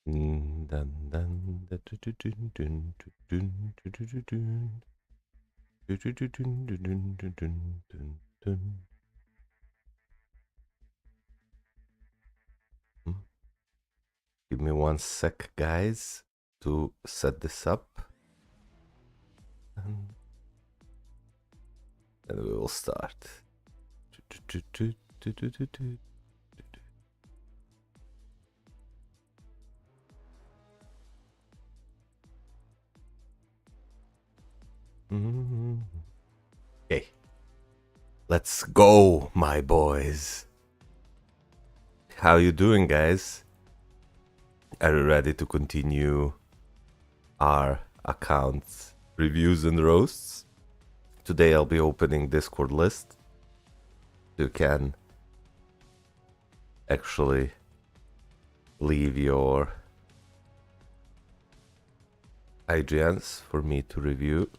Give me 1 sec, guys, to set this up. And we will start. Okay. Let's go, my boys. How you doing, guys? Are you ready to continue our account reviews and roasts? Today I'll be opening Discord list. You can actually leave your IGNs for me to review.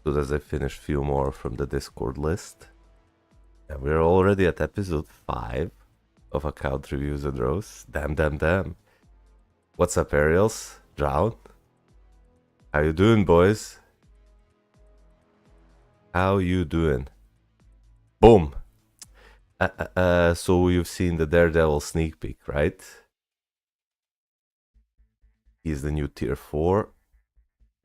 So as I finish few more from the Discord list. And we're already at episode 5 of account reviews and roasts. Damn. What's up, Ariels? Drown? How you doing, boys? How you doing? Boom! So you've seen the Daredevil sneak peek, right? He's the new tier 4.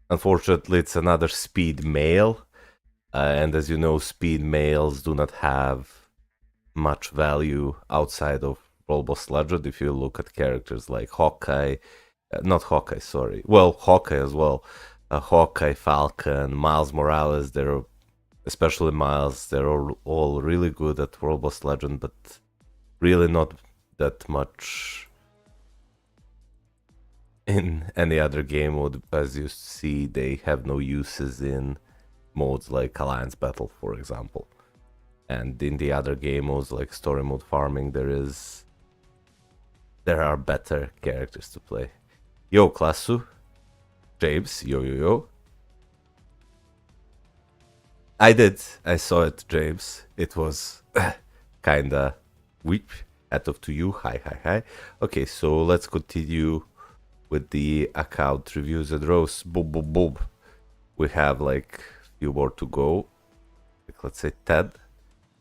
Unfortunately, it's another speed male. And as you know, speed males do not have much value outside of Rollboss Legend. If you look at characters like Hawkeye, not Hawkeye, sorry. Well, Hawkeye as well. Hawkeye, Falcon, Miles Morales, they're, especially Miles, they're all really good at Rollboss Legend, but really not that much in any other game mode. As you see, they have no uses in modes like Alliance Battle, for example. And in the other game modes like story mode farming, there are better characters to play. Yo, Klasu. James, yo. I saw it, James. It was kinda weak. Hat off to you, hi. Okay, so let's continue with the account reviews and roasts. Boom. We have like few more to go. Like, let's say 10.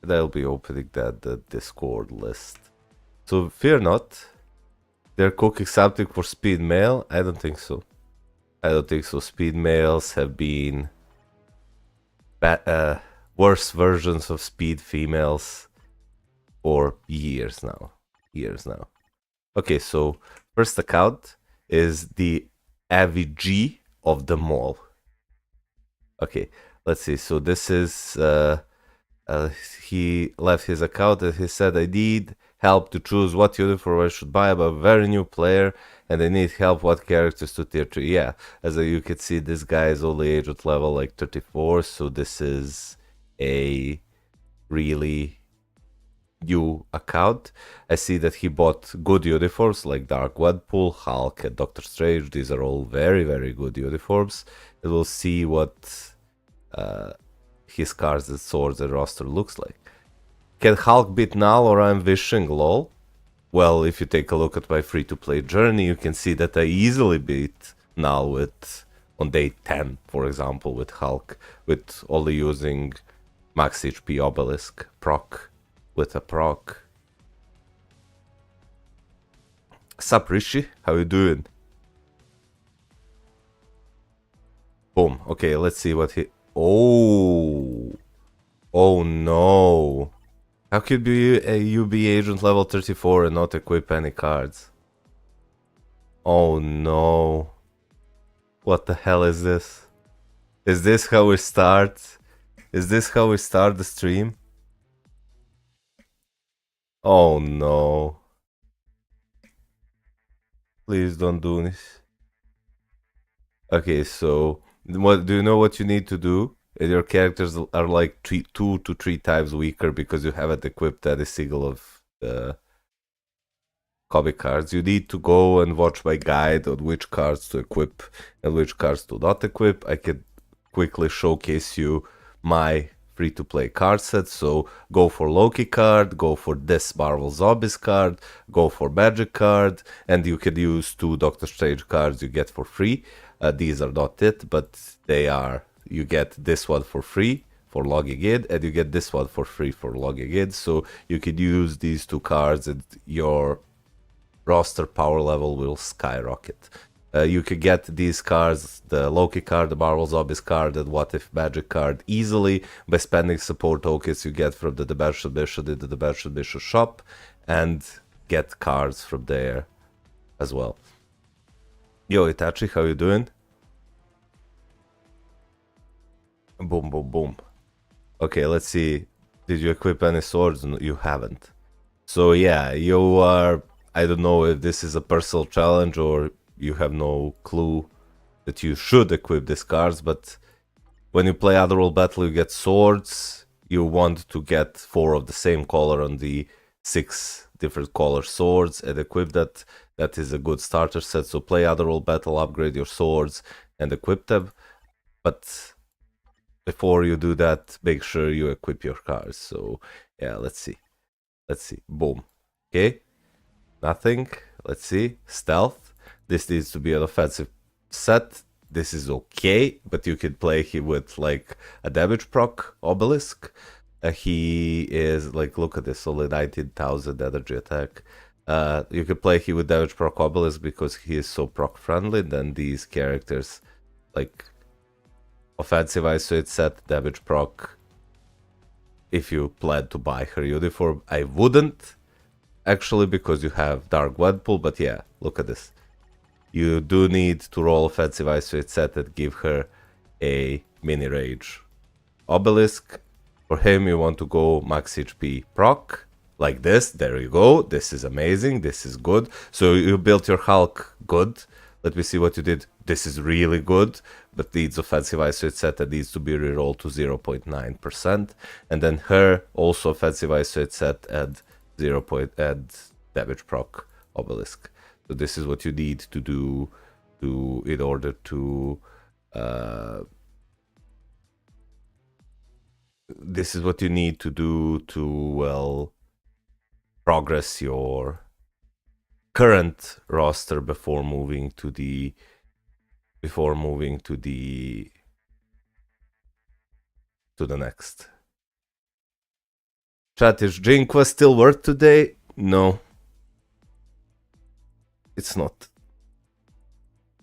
And I'll be opening the Discord list. So fear not. They're cooking something for speed male? I don't think so. Speed males have been worse versions of speed females for years now. Okay, so first account is the AVG of them all. Okay, let's see. So this is he left his account and he said, I need help to choose what uniform I should buy. I'm a very new player and I need help what characters to tier 3. Yeah, as you can see, this guy is only agent level like 34, so this is a really new account. I see that he bought good uniforms like Dark Wedpool, Hulk, and Doctor Strange. These are all very, very good uniforms. And we'll see what his cards and swords and roster looks like. Can Hulk beat Null or I'm wishing lol? Well, if you take a look at my free-to-play journey, you can see that I easily beat Null on day 10, for example, with Hulk, with only using max HP obelisk proc with a proc. Sup, Rishi? How you doing? Boom. Okay, let's see what he... Oh no. How could you be agent level 34 and not equip any cards? Oh no. What the hell is this? Is this how we start? Is this how we start the stream? Oh no. Please don't do this. Okay, so what do you know what you need to do? Your characters are like 2 to 3 times weaker because you haven't equipped any single of the comic cards. You need to go and watch my guide on which cards to equip and which cards to not equip. I can quickly showcase you my free-to-play card set. So go for Loki card, go for this Marvel Zombies card, go for Magic card, and you can use 2 Doctor Strange cards you get for free. These are not it, but they are. You get this one for free for logging in, and you get this one for free for logging in. So you can use these 2 cards, and your roster power level will skyrocket. You can get these cards, the Loki card, the Marvel Zombies card, and What If Magic card easily by spending support tokens you get from the Dimension Mission in the Dimension Mission shop, and get cards from there as well. Yo, Itachi, how you doing? Boom, boom, boom. Okay, let's see. Did you equip any swords? No, you haven't. So yeah, you are... I don't know if this is a personal challenge or you have no clue that you should equip these cards, but when you play Otherworld Battle you get swords. You want to get 4 of the same color on the 6 different color swords and equip that. That is a good starter set, so play Otherworld Battle, upgrade your swords and equip them. But before you do that, make sure you equip your cards. So yeah, let's see. Boom. Okay, nothing. Let's see. Stealth. This needs to be an offensive set. This is okay, but you can play him with like a damage proc obelisk. He is like, look at this, only 19,000 energy attack. You can play him with damage proc obelisk because he is so proc friendly. Then these characters, like offensive isolate set, damage proc. If you plan to buy her uniform, I wouldn't actually, because you have Dark Gwenpool. But yeah, look at this. You do need to roll offensive isolate set and give her a mini rage obelisk. For him, you want to go max HP proc, like this. There you go. This is amazing. This is good. So you built your Hulk good. Let me see what you did. This is really good, but needs offensive isolate set and needs to be rerolled to 0.9%. And then her also offensive isolate set and 0. And damage proc obelisk. So this is what you need to do in order to this is what you need to do to, well, progress your current roster before moving to the next. Chat, is Jane Quest still worth today? No. It's not.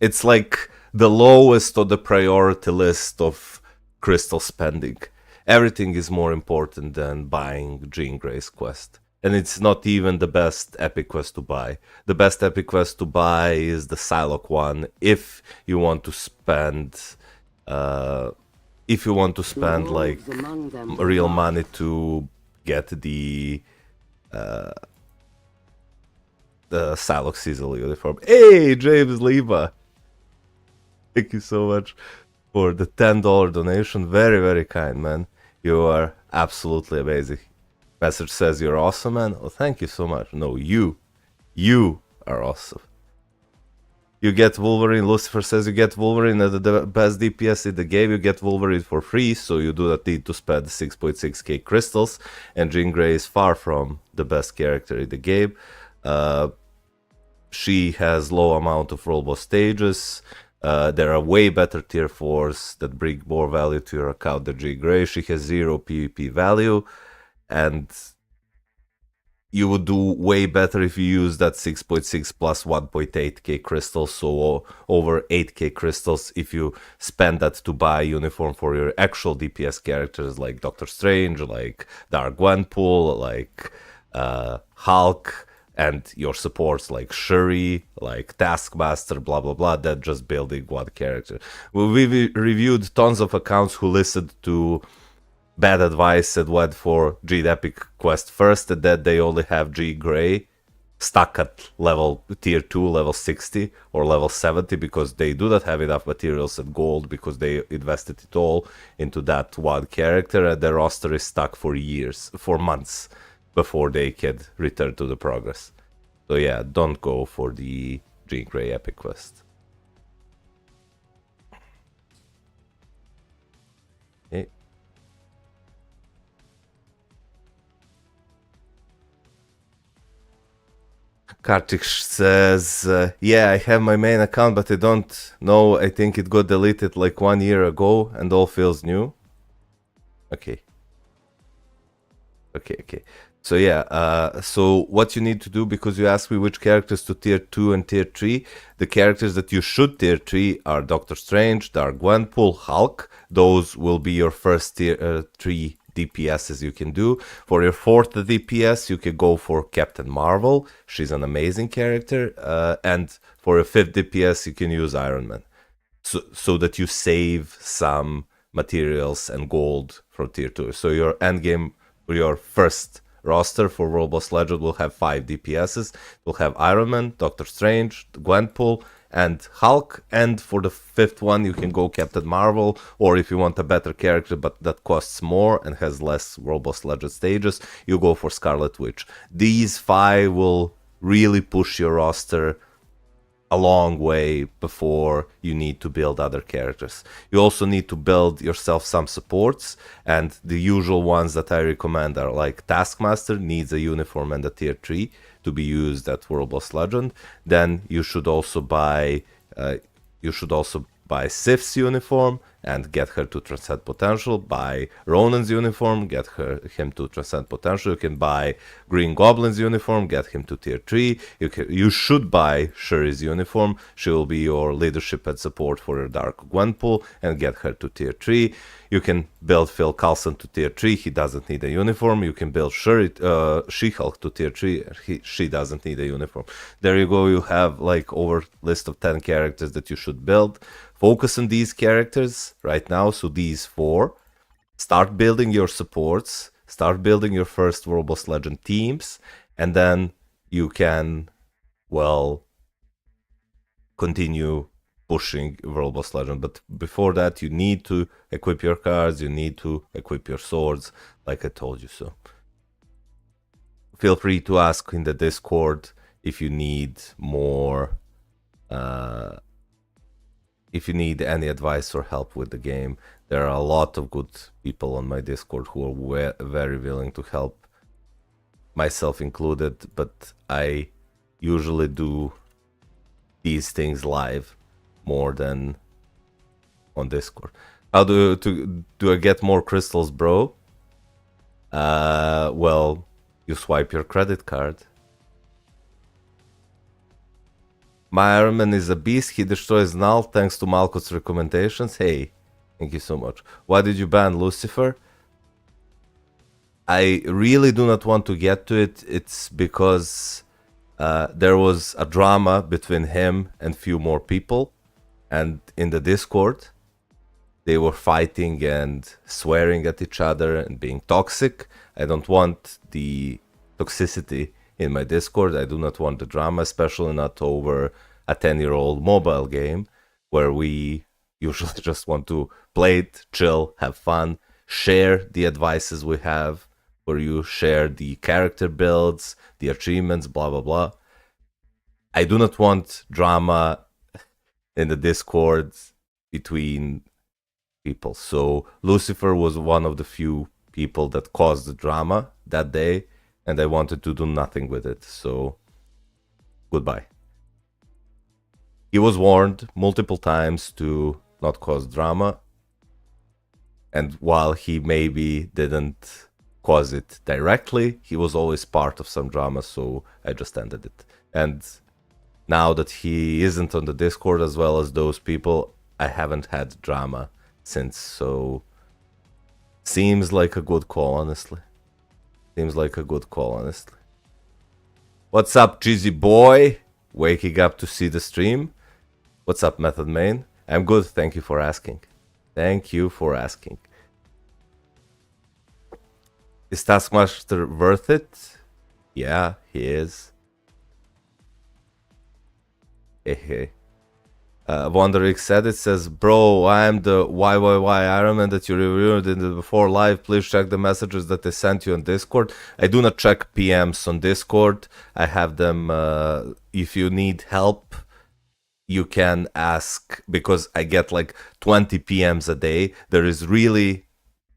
It's like the lowest on the priority list of crystal spending. Everything is more important than buying Jean Grey's quest. And it's not even the best epic quest to buy. The best epic quest to buy is the Psylocke one if you want to spend like real money to get the Psylocke seasonal uniform. Hey, James Lima! Thank you so much for the $10 donation. Very, very kind, man. You are absolutely amazing. Message says you're awesome, man. Oh, thank you so much. No, you are awesome. You get Wolverine. Lucifer says you get Wolverine at the best DPS in the game. You get Wolverine for free, so you do not need to spend 6.6k crystals. And Jean Grey is far from the best character in the game. She has low amount of rollable stages. There are way better tier 4s that bring more value to your account than Jean Grey. She has 0 PvP value, and you would do way better if you use that 6.6 plus 1.8k crystals, so over 8k crystals if you spend that to buy a uniform for your actual DPS characters like Doctor Strange, like Dark Gwenpool, like Hulk, and your supports like Shuri, like Taskmaster, blah blah blah, than just building one character. We reviewed tons of accounts who listened to bad advice and went for Jean Epic Quest first, and then they only have Jean Grey stuck at level tier 2, level 60 or level 70 because they do not have enough materials and gold because they invested it all into that one character, and their roster is stuck for months before they can return to the progress. So yeah, don't go for the Jean Grey Epic Quest. Okay. Kartik says, yeah, I have my main account, but I don't know. I think it got deleted like 1 year ago and all feels new. Okay. Okay. So yeah, so what you need to do, because you asked me which characters to tier 2 and tier 3, the characters that you should tier 3 are Doctor Strange, Dark Gwenpool, Hulk. Those will be your first tier 3 DPSs you can do. For your fourth DPS, you can go for Captain Marvel. She's an amazing character. And for your fifth DPS, you can use Iron Man. So that you save some materials and gold from tier 2. So your endgame, your first roster for World Boss Legend will have 5 DPSs. We'll have Iron Man, Doctor Strange, Gwenpool, and Hulk. And for the fifth one, you can go Captain Marvel, or if you want a better character but that costs more and has less World Boss Legend stages, you go for Scarlet Witch. These 5 will really push your roster a long way before you need to build other characters. You also need to build yourself some supports, and the usual ones that I recommend are like Taskmaster needs a uniform and a tier 3 to be used at World Boss Legend. Then you should also buy Sif's uniform and get her to Transcend Potential. Buy Ronan's uniform, get him to Transcend Potential. You can buy Green Goblin's uniform, get him to tier 3. You should buy Shuri's uniform. She will be your leadership and support for your Dark Gwenpool and get her to tier 3. You can build Phil Coulson to tier 3. He doesn't need a uniform. You can build She-Hulk to tier 3. She doesn't need a uniform. There you go. You have like over list of 10 characters that you should build. Focus on these characters right now. So these 4. Start building your supports. Start building your first World Boss Legend teams. And then you can, well, continue pushing World Boss Legend. But before that, you need to equip your cards. You need to equip your swords, like I told you so. Feel free to ask in the Discord if you need more... if you need any advice or help with the game. There are a lot of good people on my Discord who are very willing to help, myself included, but I usually do these things live more than on Discord. How do I get more crystals, bro? Well, you swipe your credit card. My Iron Man is a beast. He destroys Null thanks to Malkuth's recommendations. Hey, thank you so much. Why did you ban Lucifer? I really do not want to get to it. It's because there was a drama between him and few more people. And in the Discord, they were fighting and swearing at each other and being toxic. I don't want the toxicity in my Discord. I do not want the drama, especially not over a 10-year-old mobile game where we usually just want to play it, chill, have fun, share the advices we have, where you share the character builds, the achievements, blah, blah, blah. I do not want drama in the Discord between people. So Lucifer was one of the few people that caused the drama that day, and I wanted to do nothing with it. So goodbye. He was warned multiple times to not cause drama, and while he maybe didn't cause it directly, he was always part of some drama, so I just ended it. And now that he isn't on the Discord as well as those people, I haven't had drama since, so seems like a good call, honestly. Seems like a good call, honestly. What's up, Cheesy Boy? Waking up to see the stream. What's up, Method Main? I'm good, thank you for asking. Thank you for asking. Is Taskmaster worth it? Yeah, he is. Hey. Wonderix said it, says, bro, I'm the YYY Iron Man that you reviewed in the before live. Please check the messages that they sent you on Discord. I do not check PMs on Discord. I have them, if you need help, you can ask, because I get like 20 PMs a day. There is really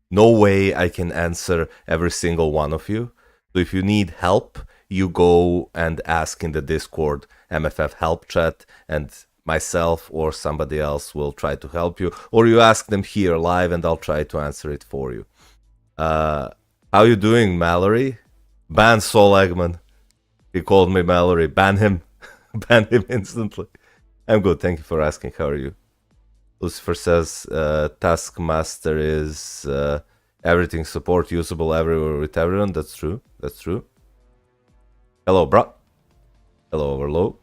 no way I can answer every single one of you. So if you need help, you go and ask in the Discord MFF help chat, and myself or somebody else will try to help you, or you ask them here live and I'll try to answer it for you. How you doing, Mallory? Ban Sol Eggman. He called me Mallory. Ban him. Ban him instantly. I'm good. Thank you for asking. How are you? Lucifer says Taskmaster is everything support usable everywhere with everyone. That's true. That's true. Hello, bro. Hello, Overload.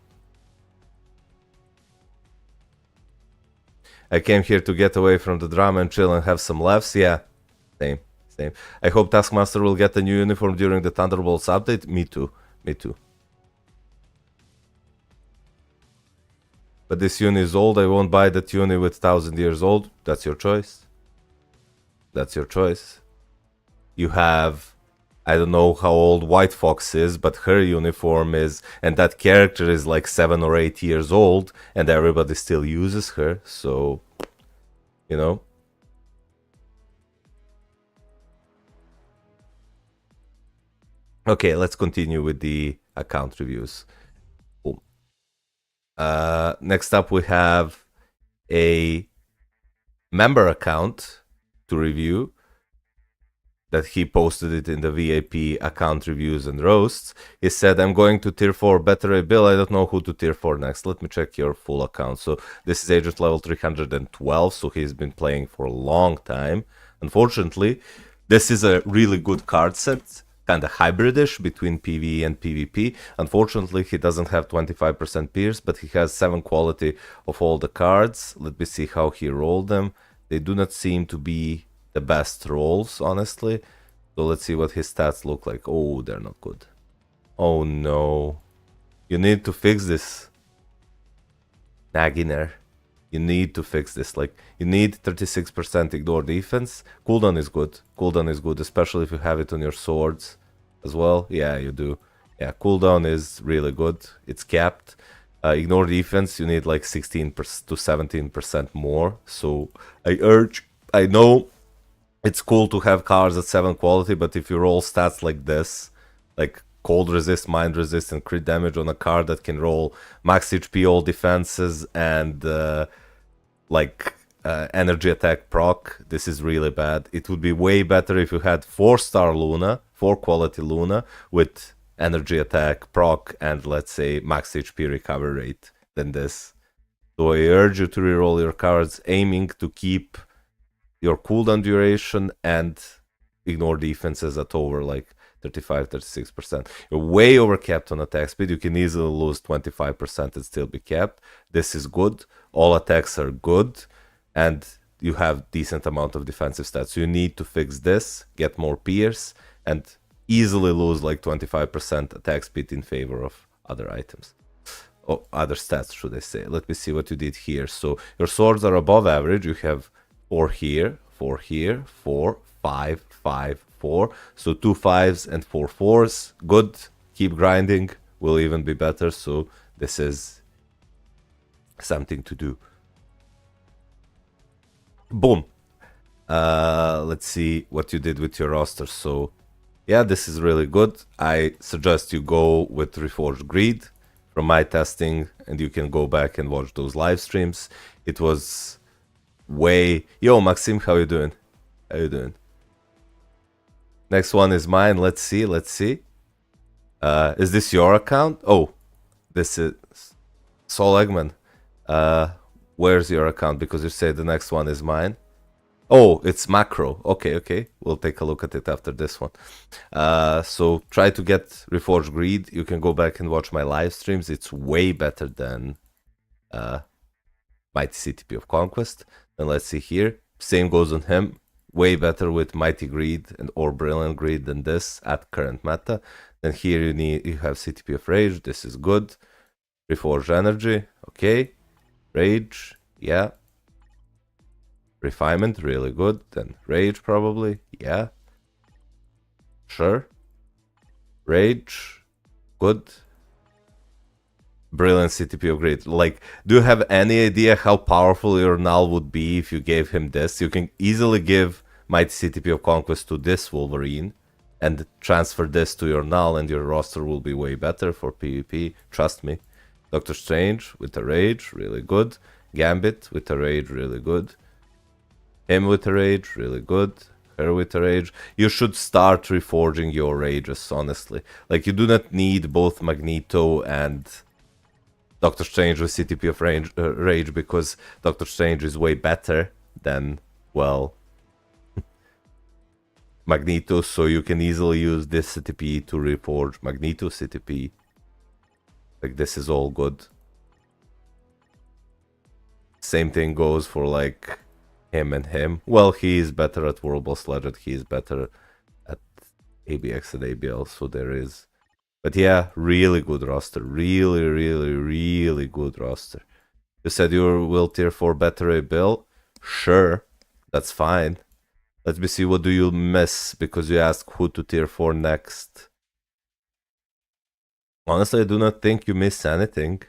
I came here to get away from the drama and chill and have some laughs. Yeah, same. I hope Taskmaster will get a new uniform during the Thunderbolts update. Me too. But this uni is old. I won't buy that uni with 1,000 years old. That's your choice. You have, I don't know how old White Fox is, but her uniform is, and that character is like 7 or 8 years old, and everybody still uses her, so, you know. Okay, let's continue with the account reviews. Boom. Next up, we have a member account to review that he posted it in the VIP account reviews and roasts. He said, I'm going to tier 4 better bill. I don't know who to tier 4 next. Let me check your full account. So this is agent level 312, so he's been playing for a long time. Unfortunately, this is a really good card set, kind of hybridish between PvE and PvP. Unfortunately, he doesn't have 25% pierce, but he has 7 quality of all the cards. Let me see how he rolled them. They do not seem to be the best rolls, honestly. So let's see what his stats look like. Oh, they're not good. Oh no. You need to fix this. Naginer. You need to fix this. Like, you need 36% ignore defense. Cooldown is good. Cooldown is good, especially if you have it on your swords as well. Yeah, you do. Yeah, cooldown is really good. It's capped. Ignore defense, you need like 16% to 17% more. So I know it's cool to have cards at 7 quality, but if you roll stats like this, like cold resist, mind resist, and crit damage on a card that can roll max HP, all defenses, and energy attack proc, this is really bad. It would be way better if you had 4-star Luna, 4 quality Luna, with energy attack proc and, let's say, max HP recovery rate than this. So I urge you to reroll your cards, aiming to keep your cooldown duration and ignore defenses at over like 35-36%. You're way overcapped on attack speed. You can easily lose 25% and still be capped. This is good. All attacks are good, and you have decent amount of defensive stats. So you need to fix this, get more pierce, and easily lose like 25% attack speed in favor of other items. Or other stats, should I say. Let me see what you did here. So your swords are above average. You have 4 here, 4 here, 4, 5, 5, 4. So 2 5s and 4 4s. Good. Keep grinding. Will even be better. So this is something to do. Boom. Let's see what you did with your roster. So yeah, this is really good. I suggest you go with Reforged Greed from my testing, and you can go back and watch those live streams. It was way... Yo, Maxim, how you doing? Next one is mine. Let's see. Is this your account? Oh, this is Sol Eggman. Where's your account? Because you say the next one is mine. Oh, it's macro. Okay. We'll take a look at it after this one. So try to get Reforged Greed. You can go back and watch my live streams. It's way better than Mighty CTP of Conquest. And let's see here. Same goes on him. Way better with Mighty Greed or Brilliant Greed than this at current meta. Then here you have CTP of Rage. This is good. Reforged Energy. Okay. Rage. Yeah. Refinement, really good. Then Rage, probably. Yeah. Sure. Rage. Good. Brilliant CTP of Greed. Like, do you have any idea how powerful your Null would be if you gave him this? You can easily give Mighty CTP of Conquest to this Wolverine, and transfer this to your null, and your roster will be way better for PvP. Trust me. Doctor Strange with a rage, really good. Gambit with a rage, really good. Him with a rage, really good. Her with a rage. You should start reforging your rages, honestly. Like, you do not need both Magneto and Doctor Strange with CTP of rage, because Doctor Strange is way better than, well, Magneto, so you can easily use this CTP to reforge Magneto CTP. Like, this is all good. Same thing goes for, like, him and him. Well, he is better at World Boss Legend, he is better at ABX and ABL, so there is. But yeah, really good roster. Really, really, really good roster. You said you will tier 4 better a bill? Sure, that's fine. Let me see, what do you miss? Because you asked who to tier 4 next. Honestly, I do not think you miss anything.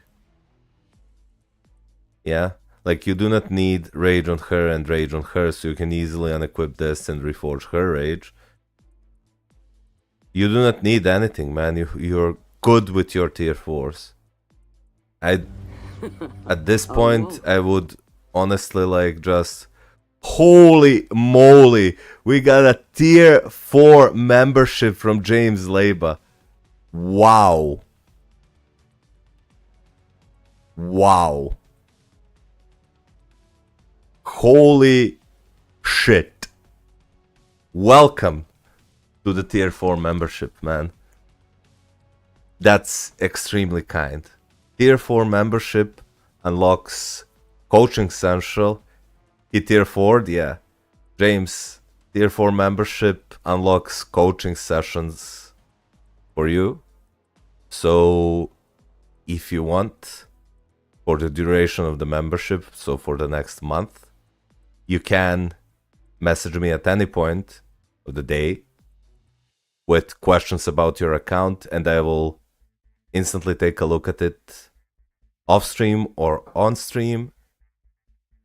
Yeah, like, you do not need rage on her and rage on her, so you can easily unequip this and reforge her rage. You do not need anything, man. You're good with your tier 4s. At this point, I would honestly, like, just... Holy moly! We got a tier 4 membership from James Leba. Wow. Wow. Holy shit. Welcome to the tier 4 membership, man. That's extremely kind. Tier 4 membership unlocks Coaching Central. He tier 4'd, yeah. James, tier 4 membership unlocks coaching sessions for you. So, if you want, for the duration of the membership, so for the next month, you can message me at any point of the day with questions about your account, and I will instantly take a look at it off stream or on stream,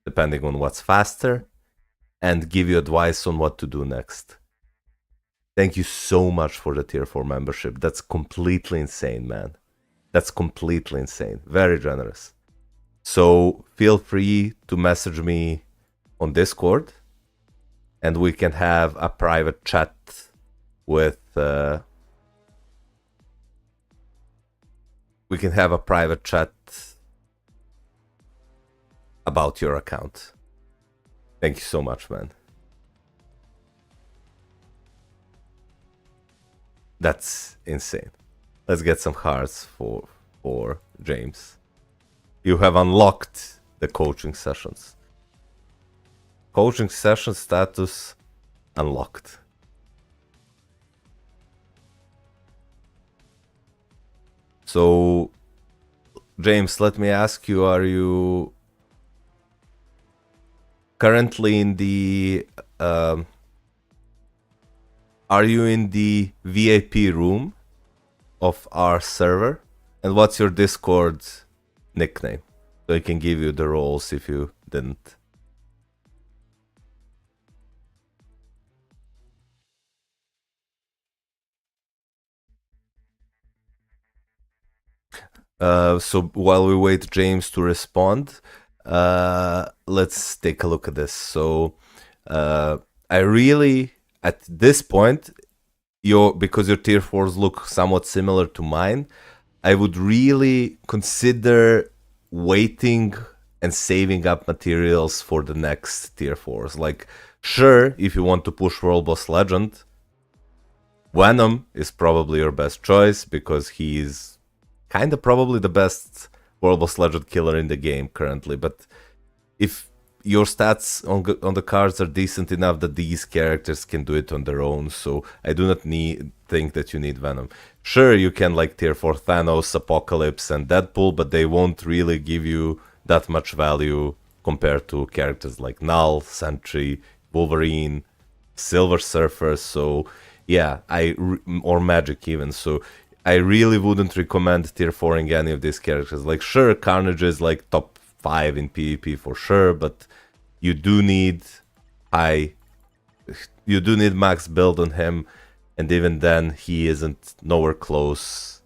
depending on what's faster, and give you advice on what to do next. Thank you so much for the tier 4 membership. That's completely insane, man. That's completely insane. Very generous. So feel free to message me on Discord, and we can have a private chat with about your account. Thank you so much, man. That's insane. Let's get some hearts for James. You have unlocked the coaching sessions. Coaching session status unlocked. So, James, let me ask you, are you currently in the VIP room of our server? And what's your Discord nickname? So I can give you the roles if you didn't. So while we wait James to respond, let's take a look at this. So I really, at this point, because your tier 4s look somewhat similar to mine, I would really consider waiting and saving up materials for the next tier 4s. Like, sure, if you want to push World Boss Legend, Venom is probably your best choice, because he's kind of probably the best World Boss Legend killer in the game currently. But if your stats on the cards are decent enough that these characters can do it on their own, so I do not think that you need Venom. Sure, you can like tier 4 Thanos, Apocalypse, and Deadpool, but they won't really give you that much value compared to characters like Null, Sentry, Wolverine, Silver Surfer. So yeah, or Magic even. So I really wouldn't recommend tier 4ing any of these characters. Like, sure, Carnage is like top 5 in PvP for sure, but you do need max build on him, and even then he isn't nowhere close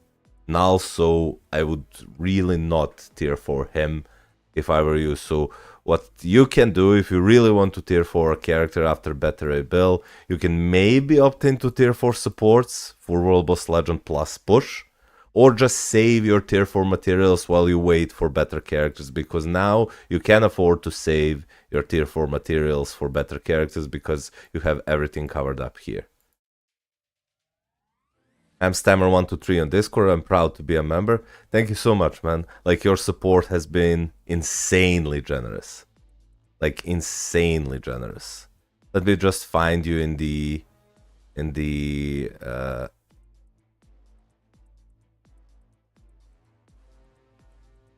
null, so I would really not tier for him if I were you. So what you can do if you really want to tier for a character after better bill, you can maybe opt into tier 4 supports for World Boss Legend plus push, or just save your tier 4 materials while you wait for better characters, because now you can afford to save your tier 4 materials for better characters because you have everything covered up here. I'm Stammer123 on Discord. I'm proud to be a member. Thank you so much, man. Like, your support has been insanely generous. Like, insanely generous. Let me just find you in the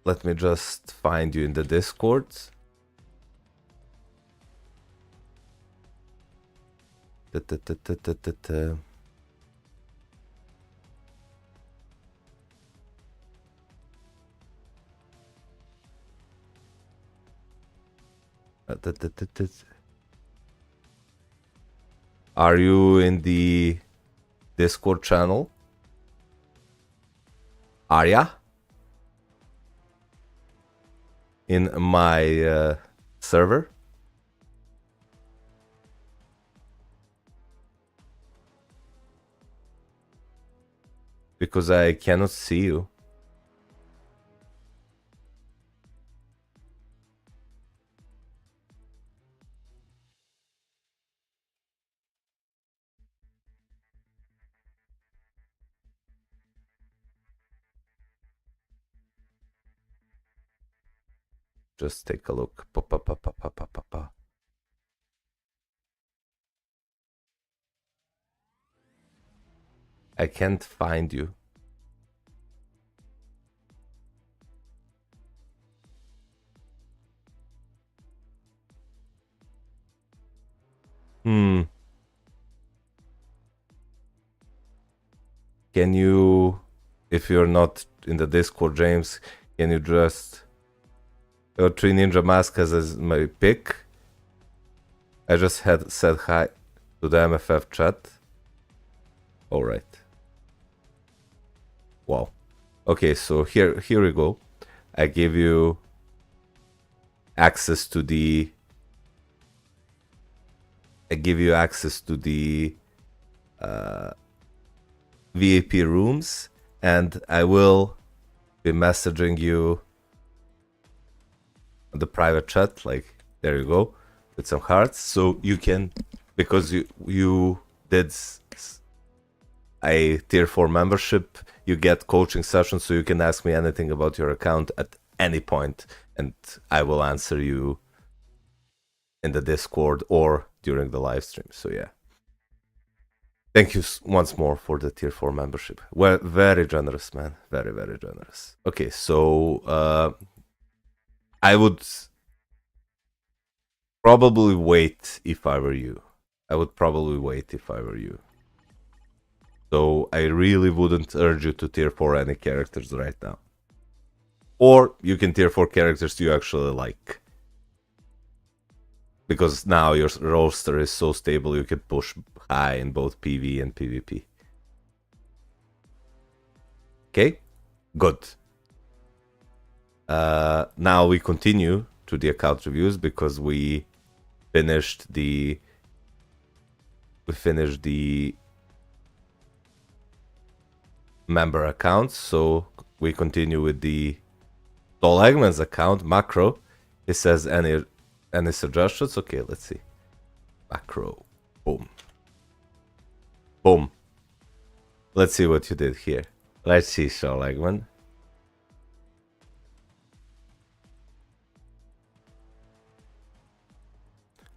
let me just find you in the Discord. Are you in the Discord channel? Are ya? In my server? Because I cannot see you. Just take a look. I can't find you. Can you, if you're not in the Discord, James, can you just... Three Ninja Mask as my pick. I just had said hi to the MFF chat. Alright. Wow. Okay, so here we go. I give you access to the... VIP rooms, and I will be messaging you on the private chat, like, there you go, with some hearts, so you can, because you did a tier 4 membership, you get coaching sessions, so you can ask me anything about your account at any point, and I will answer you in the Discord or during the live stream. So yeah, thank you once more for the tier 4 membership. Well, very generous, man. Very, very generous. Okay, so I would probably wait if I were you. So I really wouldn't urge you to tier 4 any characters right now. Or you can tier 4 characters you actually like. Because now your roster is so stable, you can push high in both PV and PvP. Okay, good. Now we continue to the account reviews because we finished the member accounts. So we continue with the Tall Eggman's account, Macro. He says any suggestions? Okay, let's see. Macro. Boom. Boom. Let's see what you did here. Let's see, Tall Eggman.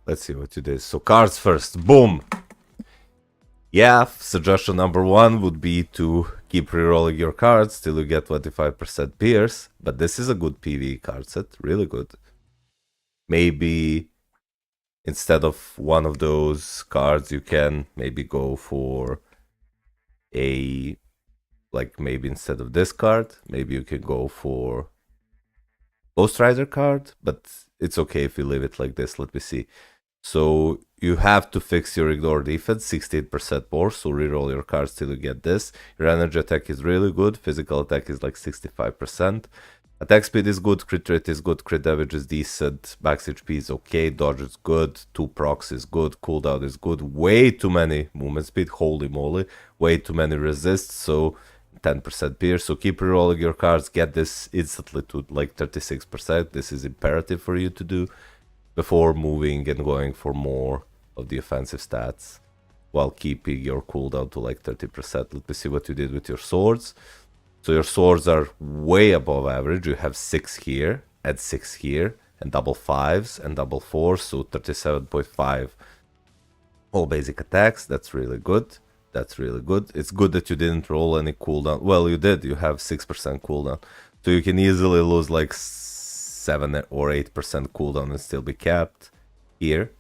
Let's see what you did. So cards first. Boom. Yeah, suggestion number 1 would be to keep rerolling your cards till you get 25% pierce. But this is a good PvE card set. Really good. Maybe instead of one of those cards, you can maybe go for a... Like maybe instead of this card, maybe you can go for Ghost Rider card. But it's okay if you leave it like this. Let me see. So you have to fix your ignore defense, 68% more, so reroll your cards till you get this. Your energy attack is really good, physical attack is like 65%. Attack speed is good, crit rate is good, crit damage is decent, max HP is okay, dodge is good, 2 procs is good, cooldown is good, way too many movement speed, holy moly, way too many resists, so 10% pierce. So keep rerolling your cards, get this instantly to like 36%. This is imperative for you to do before moving and going for more of the offensive stats while keeping your cooldown to like 30%. Let me see what you did with your swords. So your swords are way above average. You have 6 here and 6 here and double 5s and double 4s, so 37.5 all basic attacks. That's really good. That's really good. It's good that you didn't roll any cooldown. Well, you did. You have 6% cooldown. So you can easily lose like 7 or 8% cooldown and still be capped here.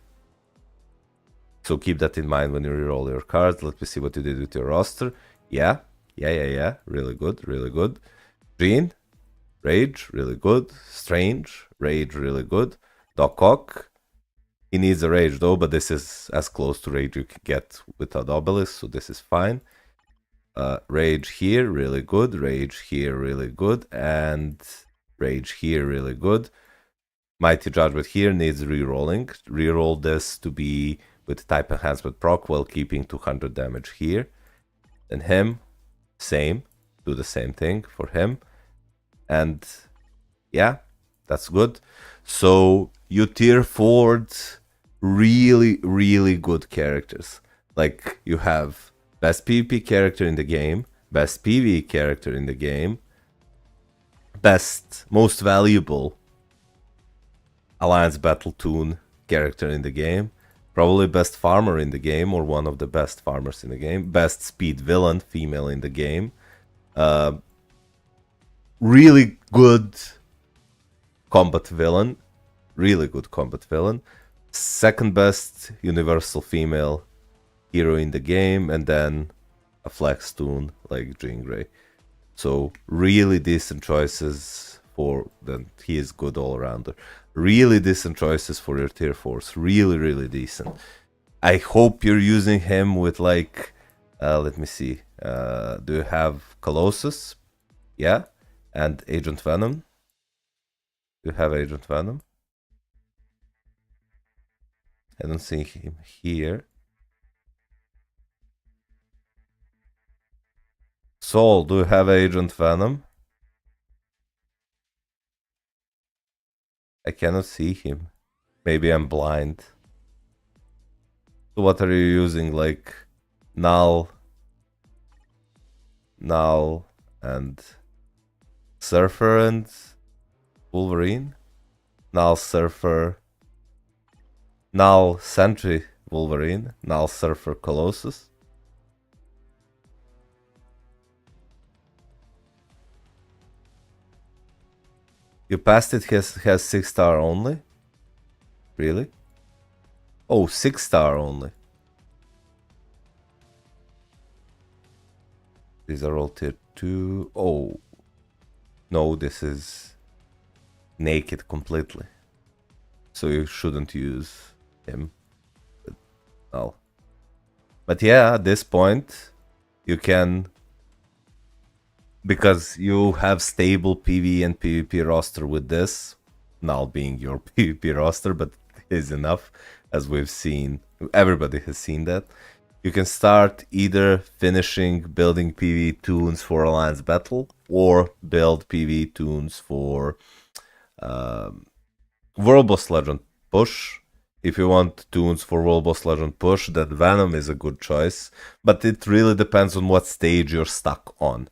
So keep that in mind when you reroll your cards. Let me see what you did with your roster. Yeah. Really good, really good. Green, Rage, really good. Strange, Rage, really good. Doc Ock, he needs a Rage though, but this is as close to Rage you can get without Obelisk, so this is fine. Rage here, really good. Rage here, really good. And Rage here, really good. Mighty Judgment here needs rerolling. Reroll this to be with type enhancement proc while keeping 200 damage here. And him, same. Do the same thing for him. And yeah, that's good. So you tier forward really, really good characters. Like you have best PvP character in the game, best PvE character in the game, best, most valuable Alliance Battle Toon character in the game, probably best farmer in the game or one of the best farmers in the game, best speed villain female in the game, really good combat villain, really good combat villain, second best universal female hero in the game, and then a flex toon like Jean Grey. So really decent choices for then he is good all rounder. Really decent choices for your tier 4s. Really, really decent. I hope you're using him with like let me see. Do you have Colossus? Yeah. And Agent Venom? Do you have Agent Venom? I don't see him here. Soul, do you have Agent Venom? I cannot see him. Maybe I'm blind. So what are you using? Like Null and Surfer and Wolverine? Null Surfer, Null Sentry Wolverine, Null Surfer Colossus. You passed it, has 6-star only? Really? Oh, 6-star only. These are all tier 2. Oh. No, this is naked completely. So you shouldn't use him. No. But yeah, at this point, you can, because you have stable PvE and PvP roster with this, now being your PvP roster, but is enough, as we've seen. Everybody has seen that. You can start either finishing building PvE toons for Alliance Battle or build PvE toons for World Boss Legend push. If you want toons for World Boss Legend push, then Venom is a good choice, but it really depends on what stage you're stuck on.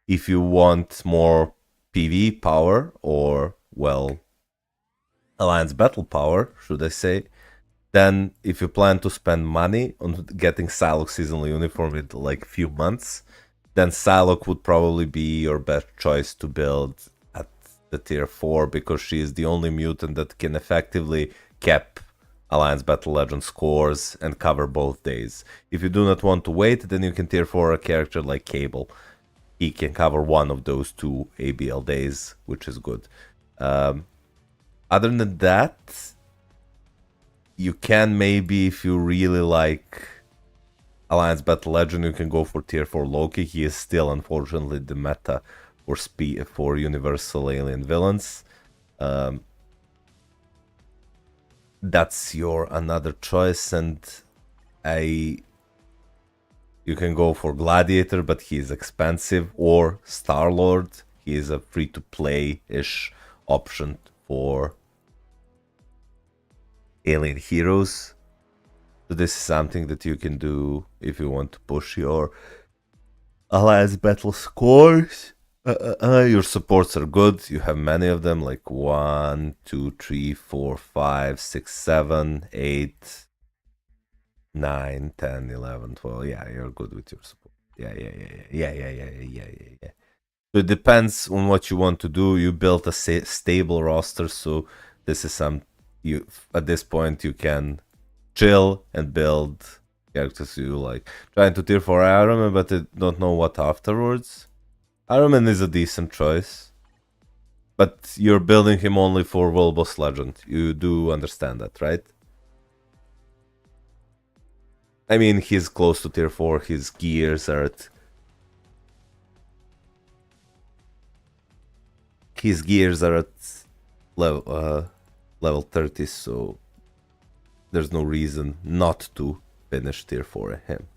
If you want more PvE power, or, well, Alliance Battle power, should I say, then if you plan to spend money on getting Psylocke seasonal uniform in like few months, then Psylocke would probably be your best choice to build at the tier 4, because she is the only mutant that can effectively cap Alliance Battle Legend scores and cover both days. If you do not want to wait, then you can tier 4 a character like Cable. He can cover one of those 2 ABL days, which is good. Other than that, you can maybe, if you really like Alliance Battle Legend, you can go for tier 4 Loki. He is still, unfortunately, the meta for Universal Alien Villains. That's your another choice, and you can go for Gladiator, but he is expensive, or Star-Lord. He is a free-to-play-ish option for Alien Heroes. So this is something that you can do if you want to push your Alliance battle scores. Your supports are good. You have many of them, like 1, 2, 3, 4, 5, 6, 7, 8, 9, 10, 11, 12. Yeah, you're good with your support. Yeah. So it depends on what you want to do. You built a stable roster, so this is you at this point you can chill and build characters you like. Trying to tier for Iron Man, but I don't know what afterwards. Iron Man is a decent choice, but you're building him only for World Boss Legend. You do understand that, right? I mean, he's close to tier 4. His gears are at level 30, so there's no reason not to finish tier 4 him.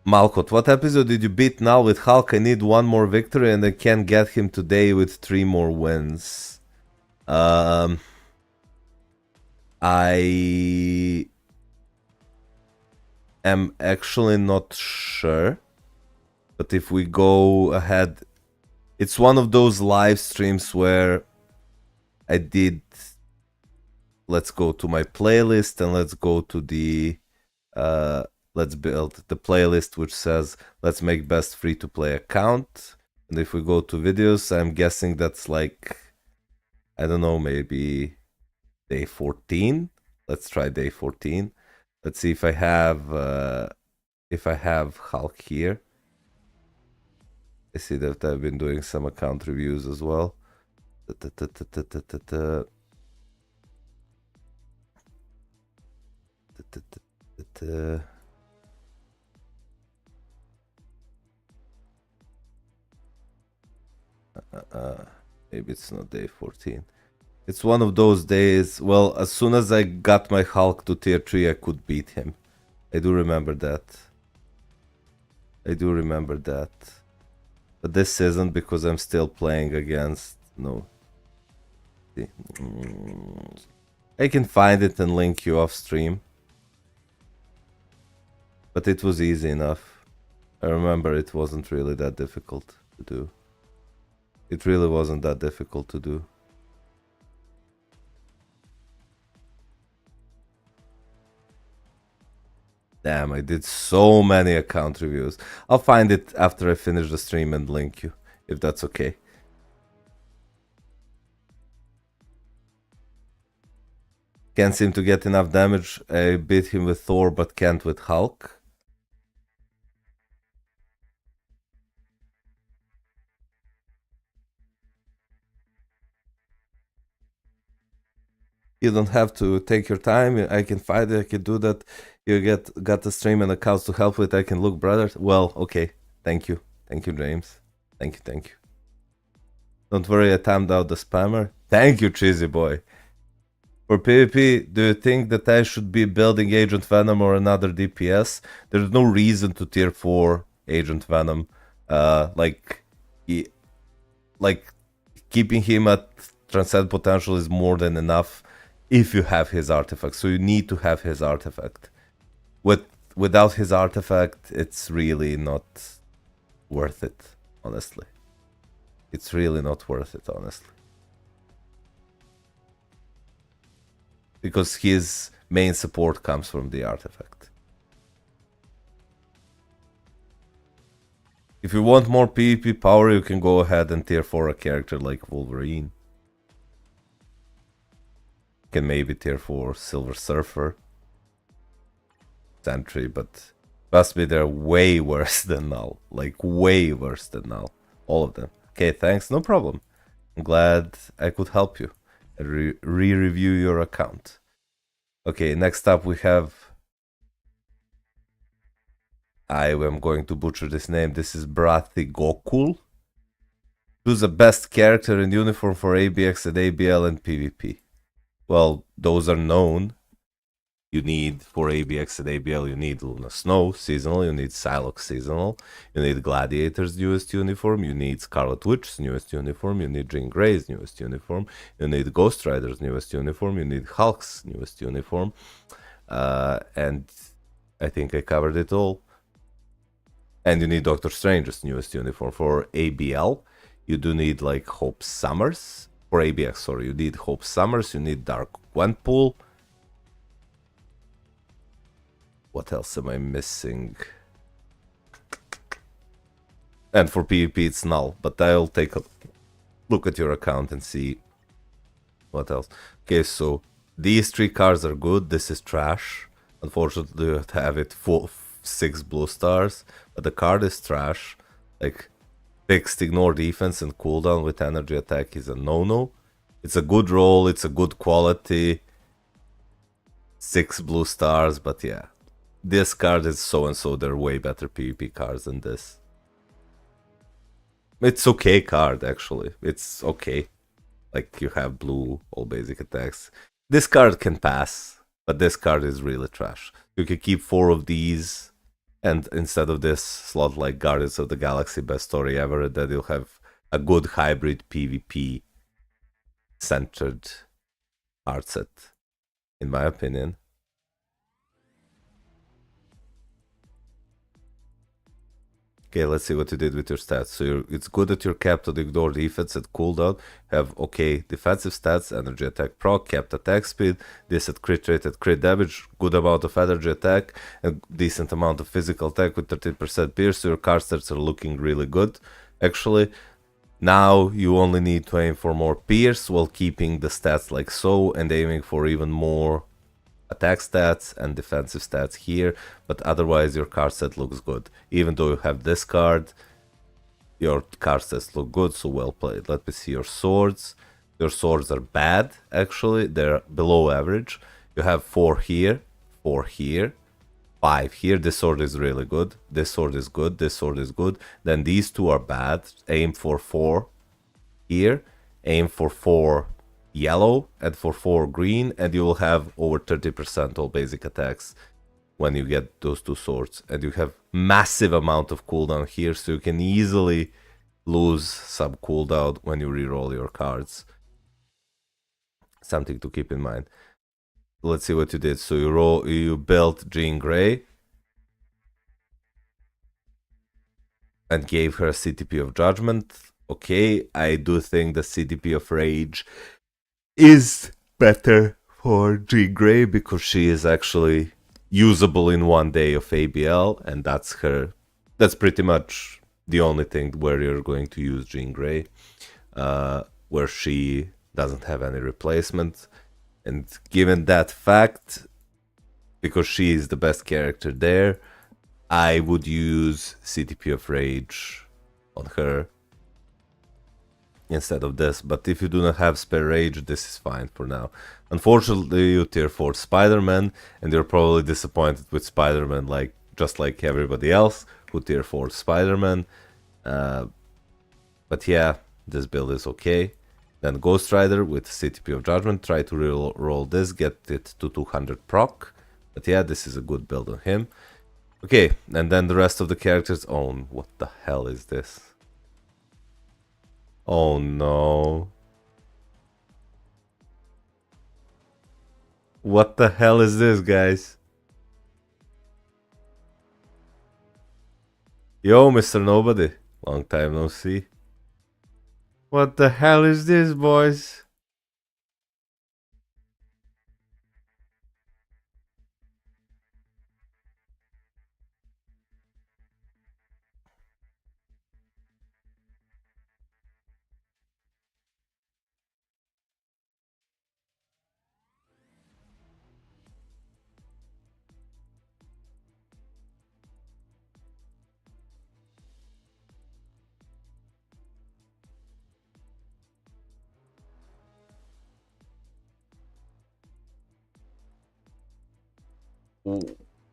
Malkot, what episode did you beat Null with Hulk? I need one more victory and I can get him today with 3 more wins. I am actually not sure. But if we go ahead, it's one of those live streams where I did. Let's go to my playlist and let's go to the let's build the playlist which says let's make best free to play account. And if we go to videos, I'm guessing that's like, I don't know, maybe day 14. Let's try day 14. Let's see if I have Hulk here. I see that I've been doing some account reviews as well. Maybe it's not day 14. It's one of those days. Well, as soon as I got my Hulk to tier 3, I could beat him. I do remember that. But this isn't, because I'm still playing against... No. I can find it and link you off stream. But it was easy enough. I remember it wasn't really that difficult to do. It really wasn't that difficult to do. Damn, I did so many account reviews. I'll find it after I finish the stream and link you, if that's okay. Can't seem to get enough damage. I beat him with Thor, but can't with Hulk. You don't have to take your time. I can find it. I can do that. You got the stream and accounts to help with. I can look, brother. Well, okay. Thank you, James. Thank you. Don't worry, I timed out the spammer. Thank you, cheesy boy. For PvP, do you think that I should be building Agent Venom or another DPS? There's no reason to tier 4 Agent Venom. Like keeping him at Transcend Potential is more than enough if you have his artifact. So you need to have his artifact. Without his artifact, it's really not worth it, honestly. It's really not worth it, honestly. Because his main support comes from the artifact. If you want more PvP power, you can go ahead and tier 4 a character like Wolverine. You can maybe tier 4 Silver Surfer, Sentry, but trust me, they're way worse than Null. Like, way worse than Null. All of them. Okay, thanks, no problem. I'm glad I could help you and re-review your account. Okay, next up we have... I am going to butcher this name. This is Brathi Gokul. Who's the best character in uniform for ABX and ABL and PvP? Well, those are known. You need, for ABX and ABL, you need Luna Snow seasonal, you need Psylocke seasonal, you need Gladiator's newest uniform, you need Scarlet Witch's newest uniform, you need Jean Grey's newest uniform, you need Ghost Rider's newest uniform, you need Hulk's newest uniform, and I think I covered it all. And you need Doctor Strange's newest uniform. For ABL, you do need like Hope Summers. For ABX, sorry, you need Hope Summers, you need Dark Gwenpool. What else am I missing? And for PvP it's Null, but I'll take a look at your account and see what else. Okay, so these 3 cards are good, this is trash. Unfortunately, you have to have it 6 blue stars, but the card is trash. Like, fixed ignore defense and cooldown with energy attack is a no-no. It's a good roll, it's a good quality. 6 blue stars, but yeah. This card is so-and-so, they're way better PvP cards than this. It's okay card, actually. It's okay. Like, you have blue, all basic attacks. This card can pass, but this card is really trash. You can keep 4 of these, and instead of this, slot like Guardians of the Galaxy, best story ever, and then you'll have a good hybrid PvP centered card set, in my opinion. Okay, let's see what you did with your stats. So it's good that you're capped on ignore defense and cooldown. Have okay defensive stats, energy attack proc, capped attack speed, decent crit rate and crit damage, good amount of energy attack, and decent amount of physical attack with 13% pierce. So your card stats are looking really good. Actually, now you only need to aim for more pierce while keeping the stats like so, and aiming for even more attack stats and defensive stats here, but otherwise your card set looks good. Even though you have this card, your card sets look good, so well played. Let me see your swords. Your swords are bad, actually. They're below average. You have 4 here, 4 here, 5 here. This sword is really good. This sword is good. This sword is good. Then these 2 are bad. Aim for 4 here. Aim for 4 yellow and for 4 green, and you will have over 30% all basic attacks when you get those 2 swords. And you have massive amount of cooldown here, so you can easily lose some cooldown when you reroll your cards. Something to keep in mind. Let's see what you did. So you built Jean Grey and gave her a CTP of Judgment. Okay, I do think the CTP of Rage is better for Jean Grey because she is actually usable in 1 day of ABL, and that's pretty much the only thing where you're going to use Jean Grey, where she doesn't have any replacement. And given that fact, because she is the best character there, I would use CTP of Rage on her instead of this. But if you do not have spare rage, this is fine for now. Unfortunately, you tier 4 Spider-Man, and you're probably disappointed with Spider-Man, like just like everybody else who tier 4 Spider-Man. But yeah, this build is okay. Then Ghost Rider with CTP of Judgment, try to roll this, get it to 200 proc. But yeah, this is a good build on him. Okay, and then the rest of the characters. Oh, what the hell is this? Oh no. What the hell is this, guys? Yo, Mr. Nobody. Long time no see. What the hell is this, boys?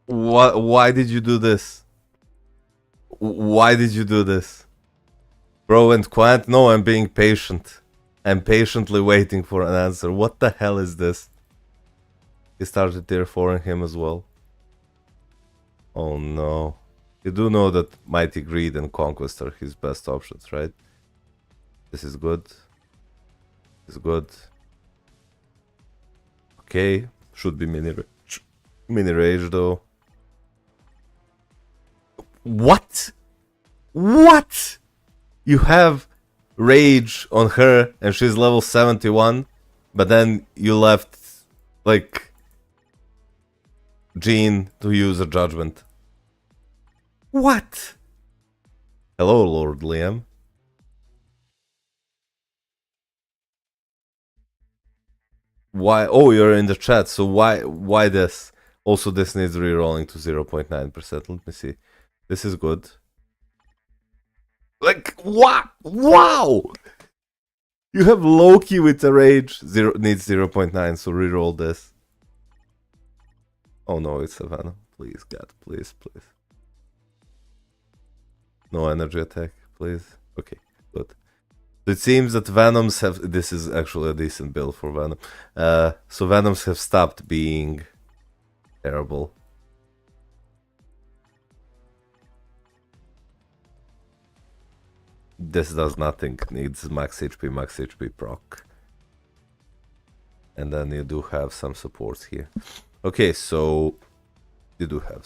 What? Why did you do this? Why did you do this? Bro and Quant, no, I'm being patient. I'm patiently waiting for an answer. What the hell is this? He started tier 4ing him as well. Oh no. You do know that Mighty Greed and Conquest are his best options, right? This is good. This is good. Okay. Should be mini rage though. What? What? You have rage on her and she's level 71, but then you left like Jean to use a judgment. What? Hello, Lord Liam. Why? Oh, you're in the chat. So why this? Also, this needs rerolling to 0.9%. Let me see. This is good. Like, what? Wow! You have Loki with the rage. Needs 0.9, so reroll this. Oh no, it's a Venom. Please, God, please, please. No energy attack, please. Okay, good. So it seems that Venoms have... This is actually a decent build for Venom. So Venoms have stopped being terrible. This does nothing. Needs max HP proc. And then you do have some supports here. Okay, so you do have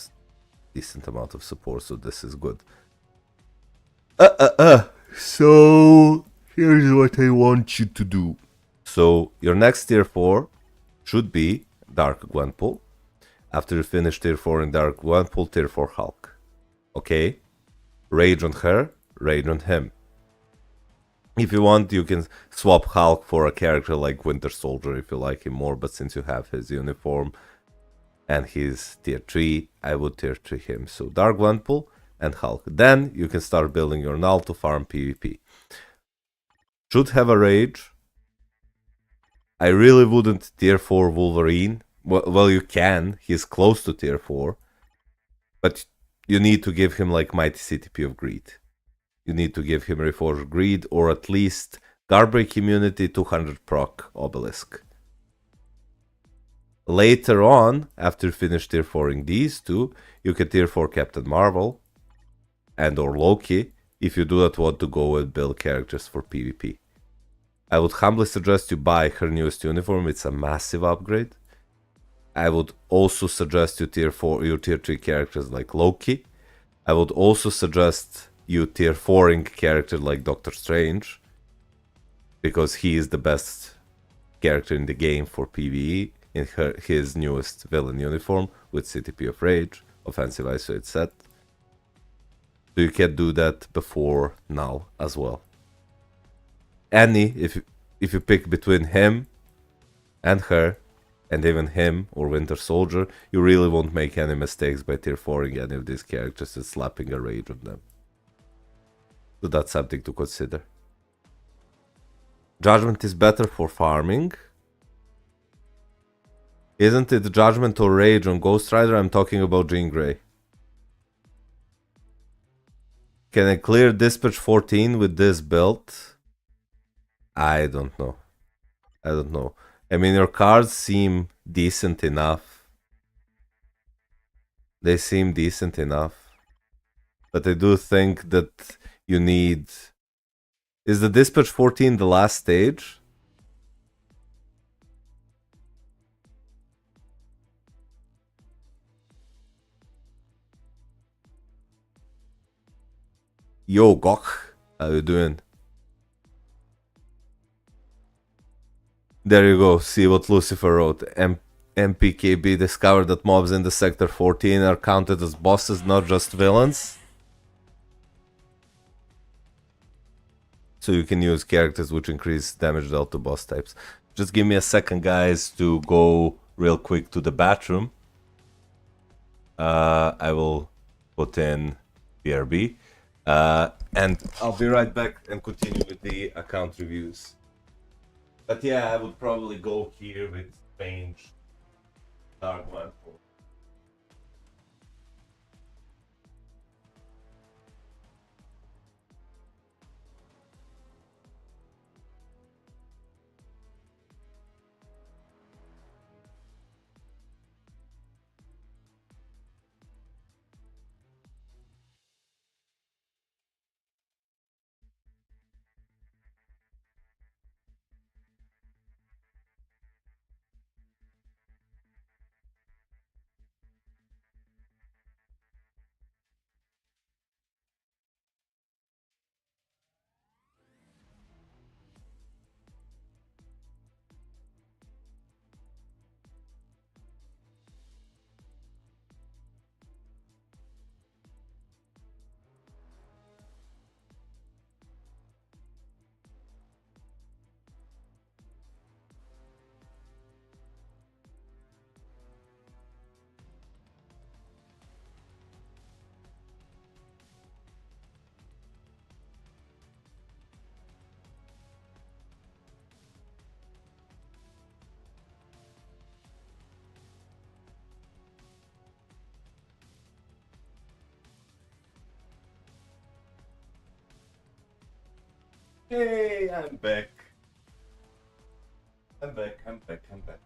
decent amount of support, so this is good. So here's what I want you to do. So your next tier 4 should be Dark Gwenpool. After you finish tier 4 in Dark Gwenpool, tier 4 Hulk. Okay? Rage on her, rage on him. If you want, you can swap Hulk for a character like Winter Soldier if you like him more, but since you have his uniform and he's tier 3, I would tier 3 him. So Dark Gwenpool and Hulk. Then you can start building your null to farm PvP. Should have a rage. I really wouldn't tier 4 Wolverine. Well, you can. He's close to tier 4. But you need to give him like Mighty CTP of Greed. You need to give him Reforged Greed or at least Guardbreak Immunity 200 proc Obelisk. Later on, after you finish tier 4ing these two, you can tier 4 Captain Marvel and or Loki if you do not want to go and build characters for PvP. I would humbly suggest you buy her newest uniform, it's a massive upgrade. I would also suggest you tier 3 characters like Loki. I would also suggest you tier 4ing character like Doctor Strange, because he is the best character in the game for PvE in his newest villain uniform with CTP of Rage, offensive isolate set. So you can do that before now as well. If you pick between him and her, and even him or Winter Soldier, you really won't make any mistakes by tier 4ing any of these characters and slapping a rage on them. So that's something to consider. Judgment is better for farming. Isn't it Judgment or Rage on Ghost Rider? I'm talking about Jean Grey. Can I clear Dispatch 14 with this build? I don't know. I don't know. I mean, your cards seem decent enough. They seem decent enough. But I do think that you need... Is the Dispatch 14 the last stage? Yo, Gok. How you doing? There you go. See what Lucifer wrote. MPKB discovered that mobs in the Sector 14 are counted as bosses, not just villains. So you can use characters which increase damage dealt to boss types. Just give me a second, guys, to go real quick to the bathroom. I will put in BRB. And I'll be right back and continue with the account reviews. But yeah, I would probably go here with Strange Dark One. Hey, I'm back. I'm back. I'm back. I'm back.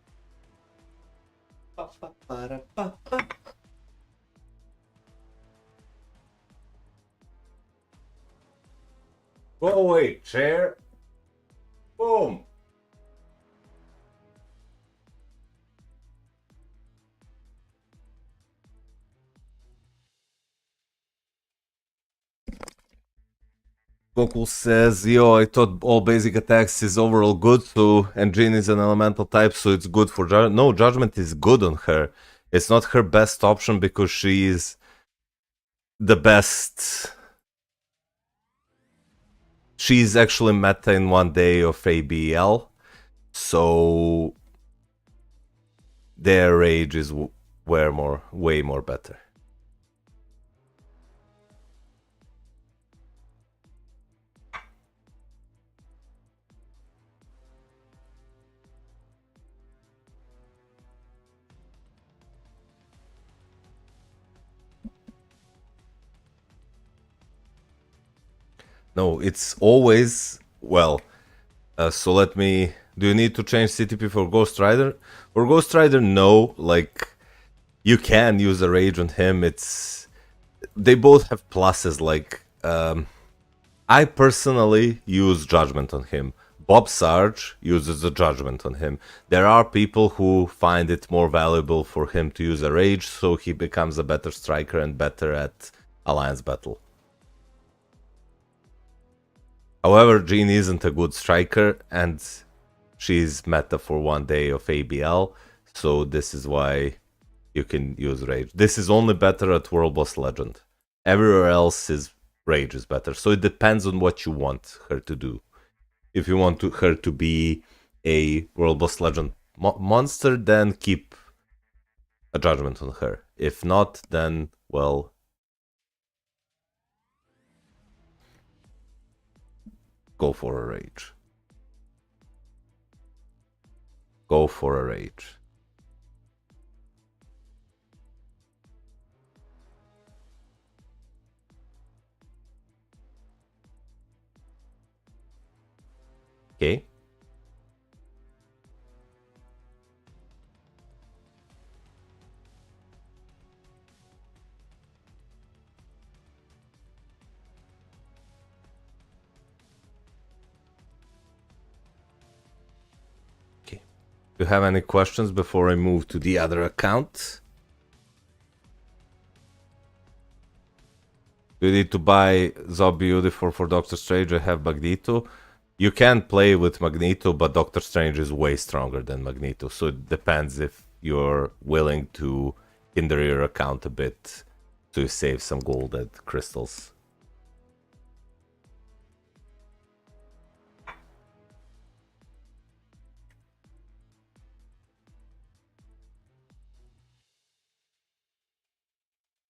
Go away, chair. Boom. Goku says, yo, I thought all basic attacks is overall good, so and Jin is an elemental type, so it's good for Judgment. No, Judgment is good on her. It's not her best option because she is the best. She's actually meta in 1 day of ABL, so their rage is way more better. No, it's always well. So let me. Do you need to change CTP for Ghost Rider? For Ghost Rider, no. Like you can use a rage on him. It's they both have pluses. Like I personally use Judgment on him. Bob Sarge uses a Judgment on him. There are people who find it more valuable for him to use a rage, so he becomes a better striker and better at alliance battle. However, Jean isn't a good striker, and she's meta for 1 day of ABL, so this is why you can use Rage. This is only better at World Boss Legend. Everywhere else is Rage is better, so it depends on what you want her to do. If you want her to be a World Boss Legend monster, then keep a Judgment on her. If not, then, well, go for a Rage. Go for a Rage. Okay. Okay. Do you have any questions before I move to the other account? You need to buy Zob Beautiful for Doctor Strange. I have Magneto. You can play with Magneto, but Doctor Strange is way stronger than Magneto. So it depends if you're willing to hinder your account a bit to save some gold and crystals.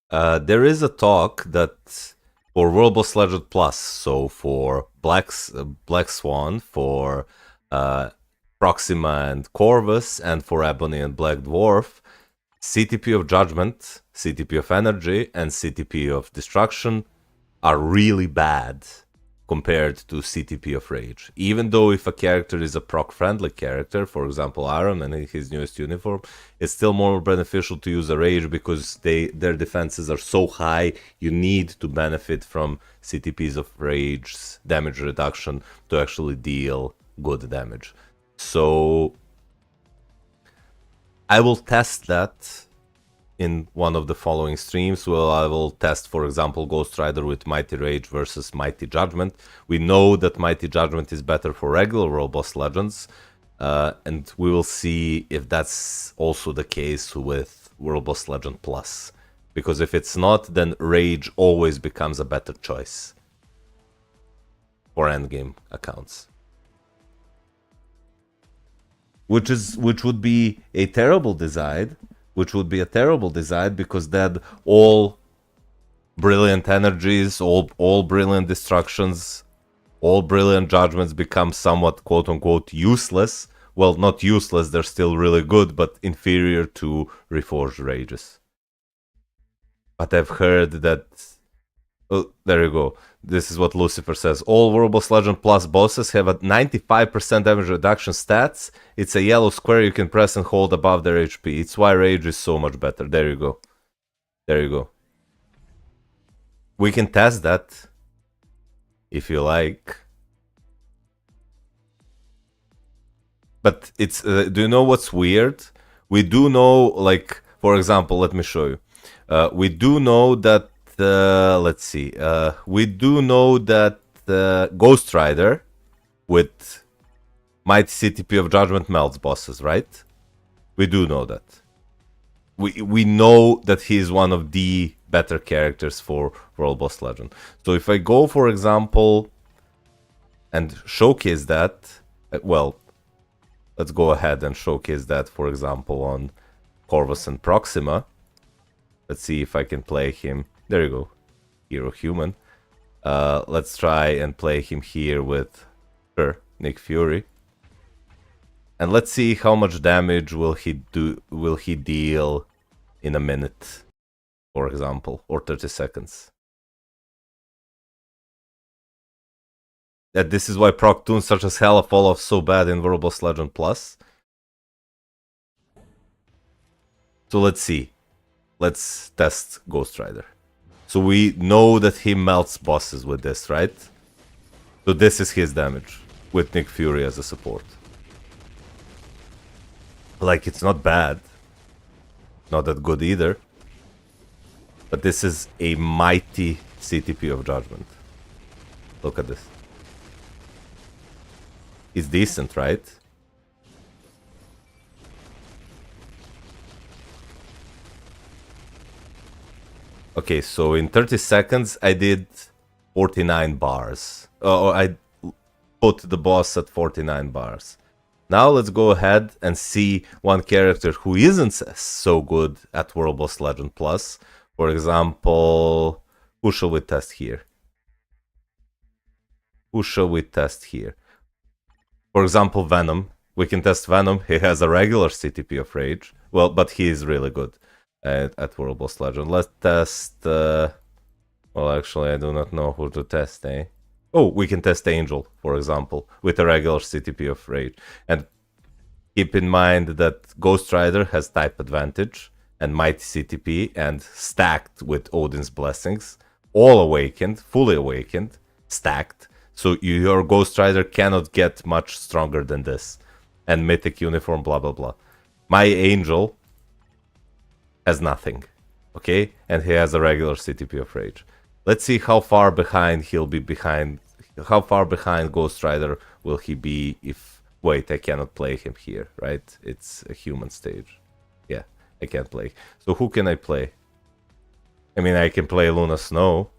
There is a talk that for World Boss Legend Plus, so for Black Swan, for Proxima and Corvus, and for Ebony and Black Dwarf, CTP of Judgment, CTP of Energy, and CTP of Destruction are really bad compared to CTP of Rage. Even though if a character is a proc-friendly character, for example Iron Man in his newest uniform, it's still more beneficial to use a Rage because their defenses are so high, you need to benefit from CTPs of Rage's damage reduction to actually deal good damage. So I will test that in one of the following streams. Well, I will test, for example, Ghost Rider with Mighty Rage versus Mighty Judgment. We know that Mighty Judgment is better for regular World Boss Legends, and we will see if that's also the case with World Boss Legend Plus. Because if it's not, then Rage always becomes a better choice for endgame accounts. Which would be a terrible design. Which would be a terrible design because then all brilliant energies, all brilliant destructions, all brilliant judgments become somewhat quote-unquote useless. Well, not useless, they're still really good, but inferior to Reforged Rages. But I've heard that... Oh, there you go. this is what Lucifer says. All Warboss Legend Plus bosses have a 95% damage reduction stats. It's a yellow square you can press and hold above their HP. It's why Rage is so much better. There you go. There you go. We can test that if you like. But it's, do you know what's weird? We do know, like, for example, let me show you. We do know that, let's see. We do know that Ghost Rider with Mighty CTP of Judgment melts bosses, right? We do know that. We know that he is one of the better characters for World Boss Legend. So if I go, for example, and showcase that, well, let's go ahead and showcase that, for example, on Corvus and Proxima. Let's see if I can play him. There you go, Hero Human. Let's try and play him here with Nick Fury. And let's see how much damage will he deal in a minute, for example, or 30 seconds. That this is why proc tunes such as Hella fall off so bad in World Boss Legend Plus. So let's see. Let's test Ghost Rider. So we know that he melts bosses with this, right? So this is his damage with Nick Fury as a support. Like, it's not bad. Not that good either. But this is a mighty CTP of Judgment. Look at this. It's decent, right? Okay, so in 30 seconds I did 49 bars. I put the boss at 49 bars. Now let's go ahead and see one character who isn't so good at World Boss Legend Plus. For example, who shall we test here? Who shall we test here? For example, Venom. We can test Venom. He has a regular CTP of Rage. Well, but he is really good at World Boss Legend. Let's test... well, actually, I do not know who to test, eh? Oh, we can test Angel, for example, with a regular CTP of Rage. And keep in mind that Ghost Rider has type advantage and Mighty CTP and stacked with Odin's Blessings. All awakened, fully awakened, stacked. So your Ghost Rider cannot get much stronger than this. And Mythic Uniform, blah, blah, blah. My Angel has nothing, okay? And he has a regular CTP of Rage. Let's see how far behind he'll be behind. How far behind Ghost Rider will he be if... Wait, I cannot play him here, right? It's a human stage. Yeah, I can't play. So who can I play? I mean, I can play Luna Snow.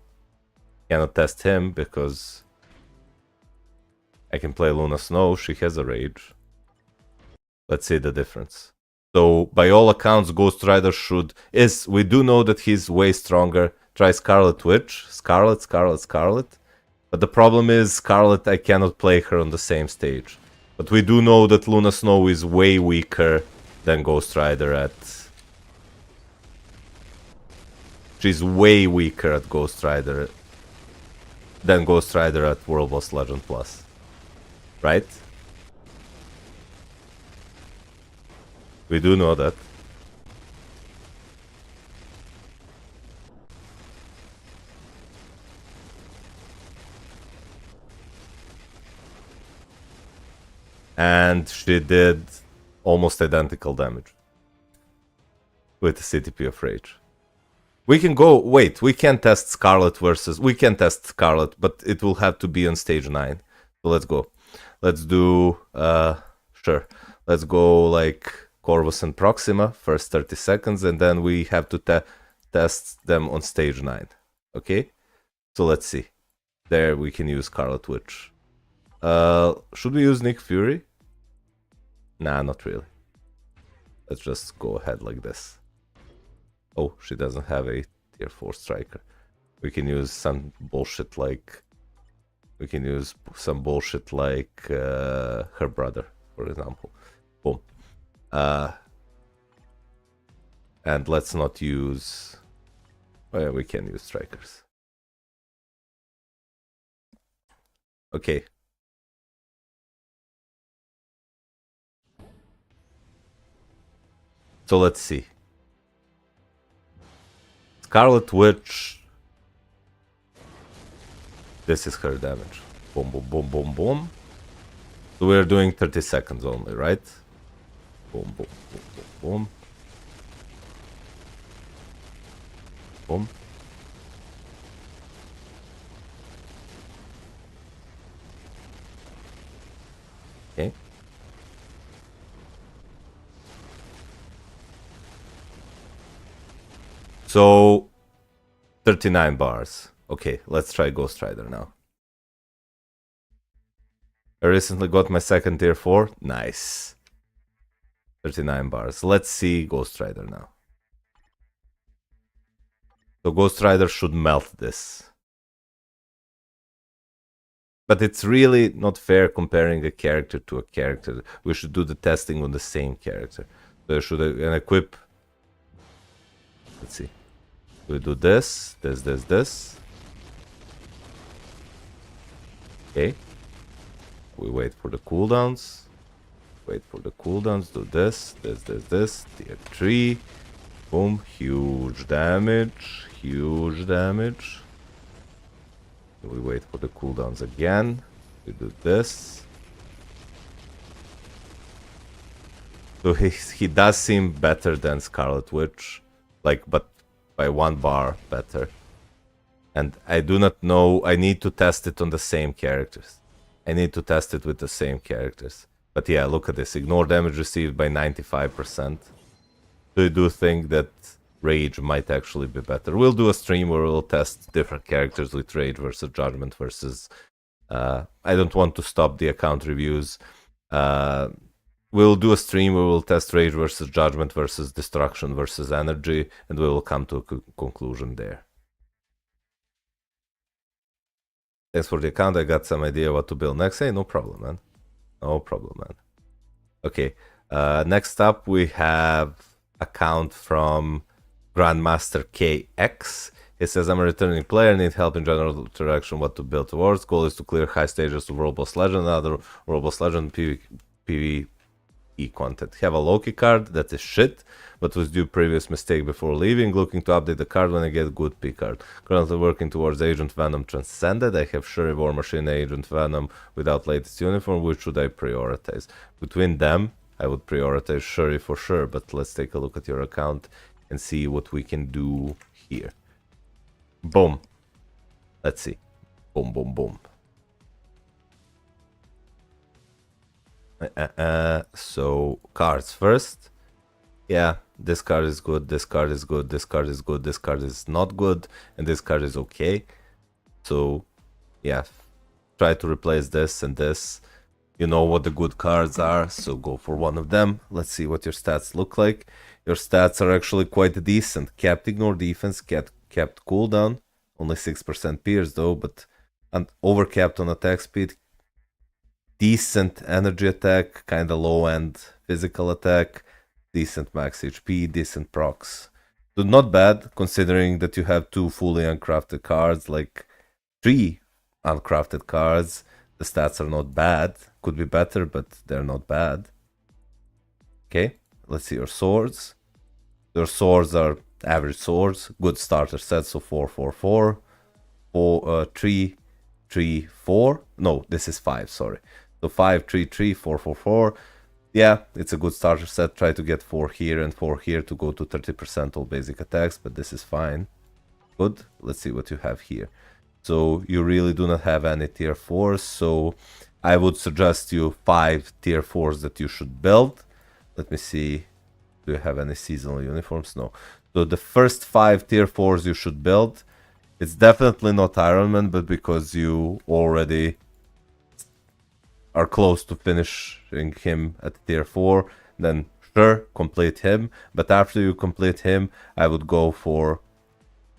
Cannot test him because... I can play Luna Snow, she has a Rage. Let's see the difference. So, by all accounts, Ghost Rider we do know that he's way stronger. Try Scarlet Witch. Scarlet. But the problem is, Scarlet, I cannot play her on the same stage. But we do know that Luna Snow is way weaker than Ghost Rider She's way weaker at Ghost Rider than Ghost Rider at World Boss Legend Plus. Right? We do know that. And she did almost identical damage with the CTP of Rage. We can go... Wait, we can test Scarlet versus... We can test Scarlet, but it will have to be on stage 9. So let's go. Let's do... sure. Let's go like Corvus and Proxima, first 30 seconds, and then we have to test them on stage 9. Okay? So let's see. There we can use Scarlet Witch. Should we use Nick Fury? Nah, not really. Let's just go ahead like this. Oh, she doesn't have a tier 4 striker. We can use some bullshit like... her brother, for example. Boom. And let's not use... Oh yeah, we can use strikers. Okay. So let's see. Scarlet Witch. This is her damage. Boom, boom, boom, boom, boom. So we're doing 30 seconds only, right? Boom, boom, boom, boom, boom. Boom. Okay. So 39 bars. Okay, let's try Ghost Rider now. I recently got my second tier 4. Nice. 39 bars. Let's see Ghost Rider now. So Ghost Rider should melt this. But it's really not fair comparing a character to a character. We should do the testing on the same character. So I should equip. Let's see. We do this. Okay. We wait for the cooldowns. Do this. Tier 3. Boom. Huge damage. We wait for the cooldowns again. We do this. So he does seem better than Scarlet Witch. Like, but by 1 bar better. And I do not know, I need to test it on the same characters. I need to test it with the same characters. But yeah, look at this. Ignore damage received by 95%. So I do think that Rage might actually be better. We'll do a stream where we'll test different characters with Rage versus Judgment versus... I don't want to stop the account reviews. We'll do a stream where we'll test Rage versus Judgment versus Destruction versus Energy, and we will come to a conclusion there. Thanks for the account. I got some idea what to build next. Hey, no problem, man. No problem, man. Okay. Next up, we have account from Grandmaster KX. He says, I'm a returning player, need help in general direction what to build towards. Goal is to clear high stages of World Boss Legend and other World Boss Legend PvE content. Have a Loki card, that is shit, but was due previous mistake before leaving. Looking to update the card when I get good P card. Currently working towards Agent Venom Transcended. I have Shuri War Machine Agent Venom without latest uniform. Which should I prioritize? Between them, I would prioritize Shuri for sure, but let's take a look at your account and see what we can do here. Boom. Let's see. Boom, boom, boom. So cards first. Yeah, this card is good, this card is good, this card is good, this card is not good, and this card is okay. So yeah, try to replace this and this. You know what the good cards are, so go for one of them. Let's see what your stats look like. Your stats are actually quite decent. Capped ignore defense, capped cooldown, only 6% pierce though, but overcapped on attack speed, decent energy attack, kinda low end physical attack, decent max HP, decent procs. So not bad considering that you have 2 fully uncrafted cards, like 3 uncrafted cards. The stats are not bad. Could be better, but they're not bad. Okay, let's see your swords. Your swords are average swords, good starter set, so 4, 4, 4, 4, 3, 3, 4. No, this is 5, sorry. So 5, 3, 3, 4, 4, 4. Yeah, it's a good starter set. Try to get 4 here and 4 here to go to 30% all basic attacks, but this is fine. Good. Let's see what you have here. So you really do not have any tier 4s, so I would suggest you 5 tier 4s that you should build. Let me see. Do you have any seasonal uniforms? No. So the first 5 tier 4s you should build. It's definitely not Iron Man, but because you already are close to finishing him at tier 4, then sure, complete him. But after you complete him, I would go for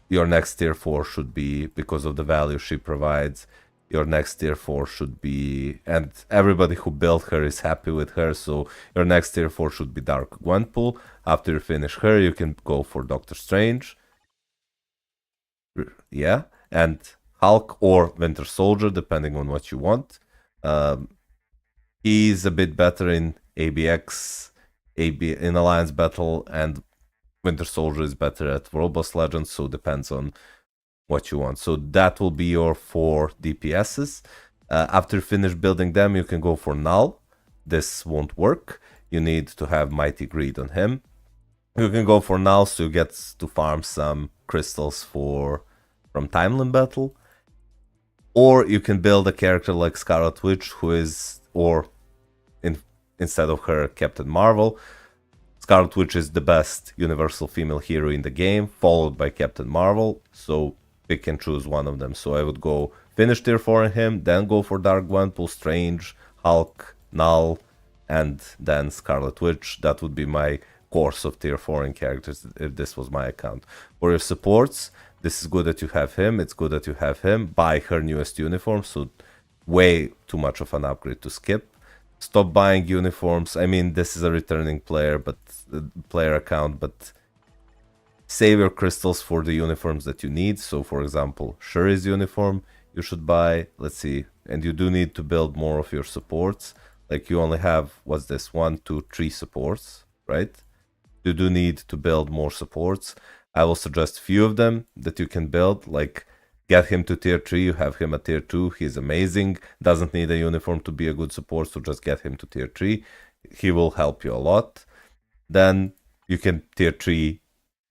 your next tier 4 should be, because of the value she provides, your next tier 4 should be, and everybody who built her is happy with her, so your next tier 4 should be Dark Gwenpool. After you finish her, you can go for Doctor Strange. Yeah, and Hulk or Winter Soldier, depending on what you want. He's a bit better in ABX, in Alliance Battle, and Winter Soldier is better at Robust Legends, so depends on what you want. So that will be your 4 DPSs. After you finish building them, you can go for Null. This won't work. You need to have Mighty Greed on him. You can go for Null, so you get to farm some crystals from Timeline Battle. Or you can build a character like Scarlet Witch, who is, instead of her, Captain Marvel. Scarlet Witch is the best universal female hero in the game, followed by Captain Marvel, so pick and choose one of them. So I would go finish tier 4 on him, then go for Dark Gwenpool, Strange, Hulk, Null, and then Scarlet Witch. That would be my course of tier 4 in characters if this was my account. For your supports, this is good that you have him, it's good that you have him. Buy her newest uniform, so way too much of an upgrade to skip. Stop buying uniforms. I mean, this is a returning player account, but save your crystals for the uniforms that you need. So for example, Shuri's uniform you should buy. Let's see, and you do need to build more of your supports. Like you only have, what's this, 1, 2, 3 supports, right? You do need to build more supports. I will suggest few of them that you can build, like get him to tier 3, you have him at tier 2, he's amazing, doesn't need a uniform to be a good support, so just get him to tier 3, he will help you a lot. Then you can tier 3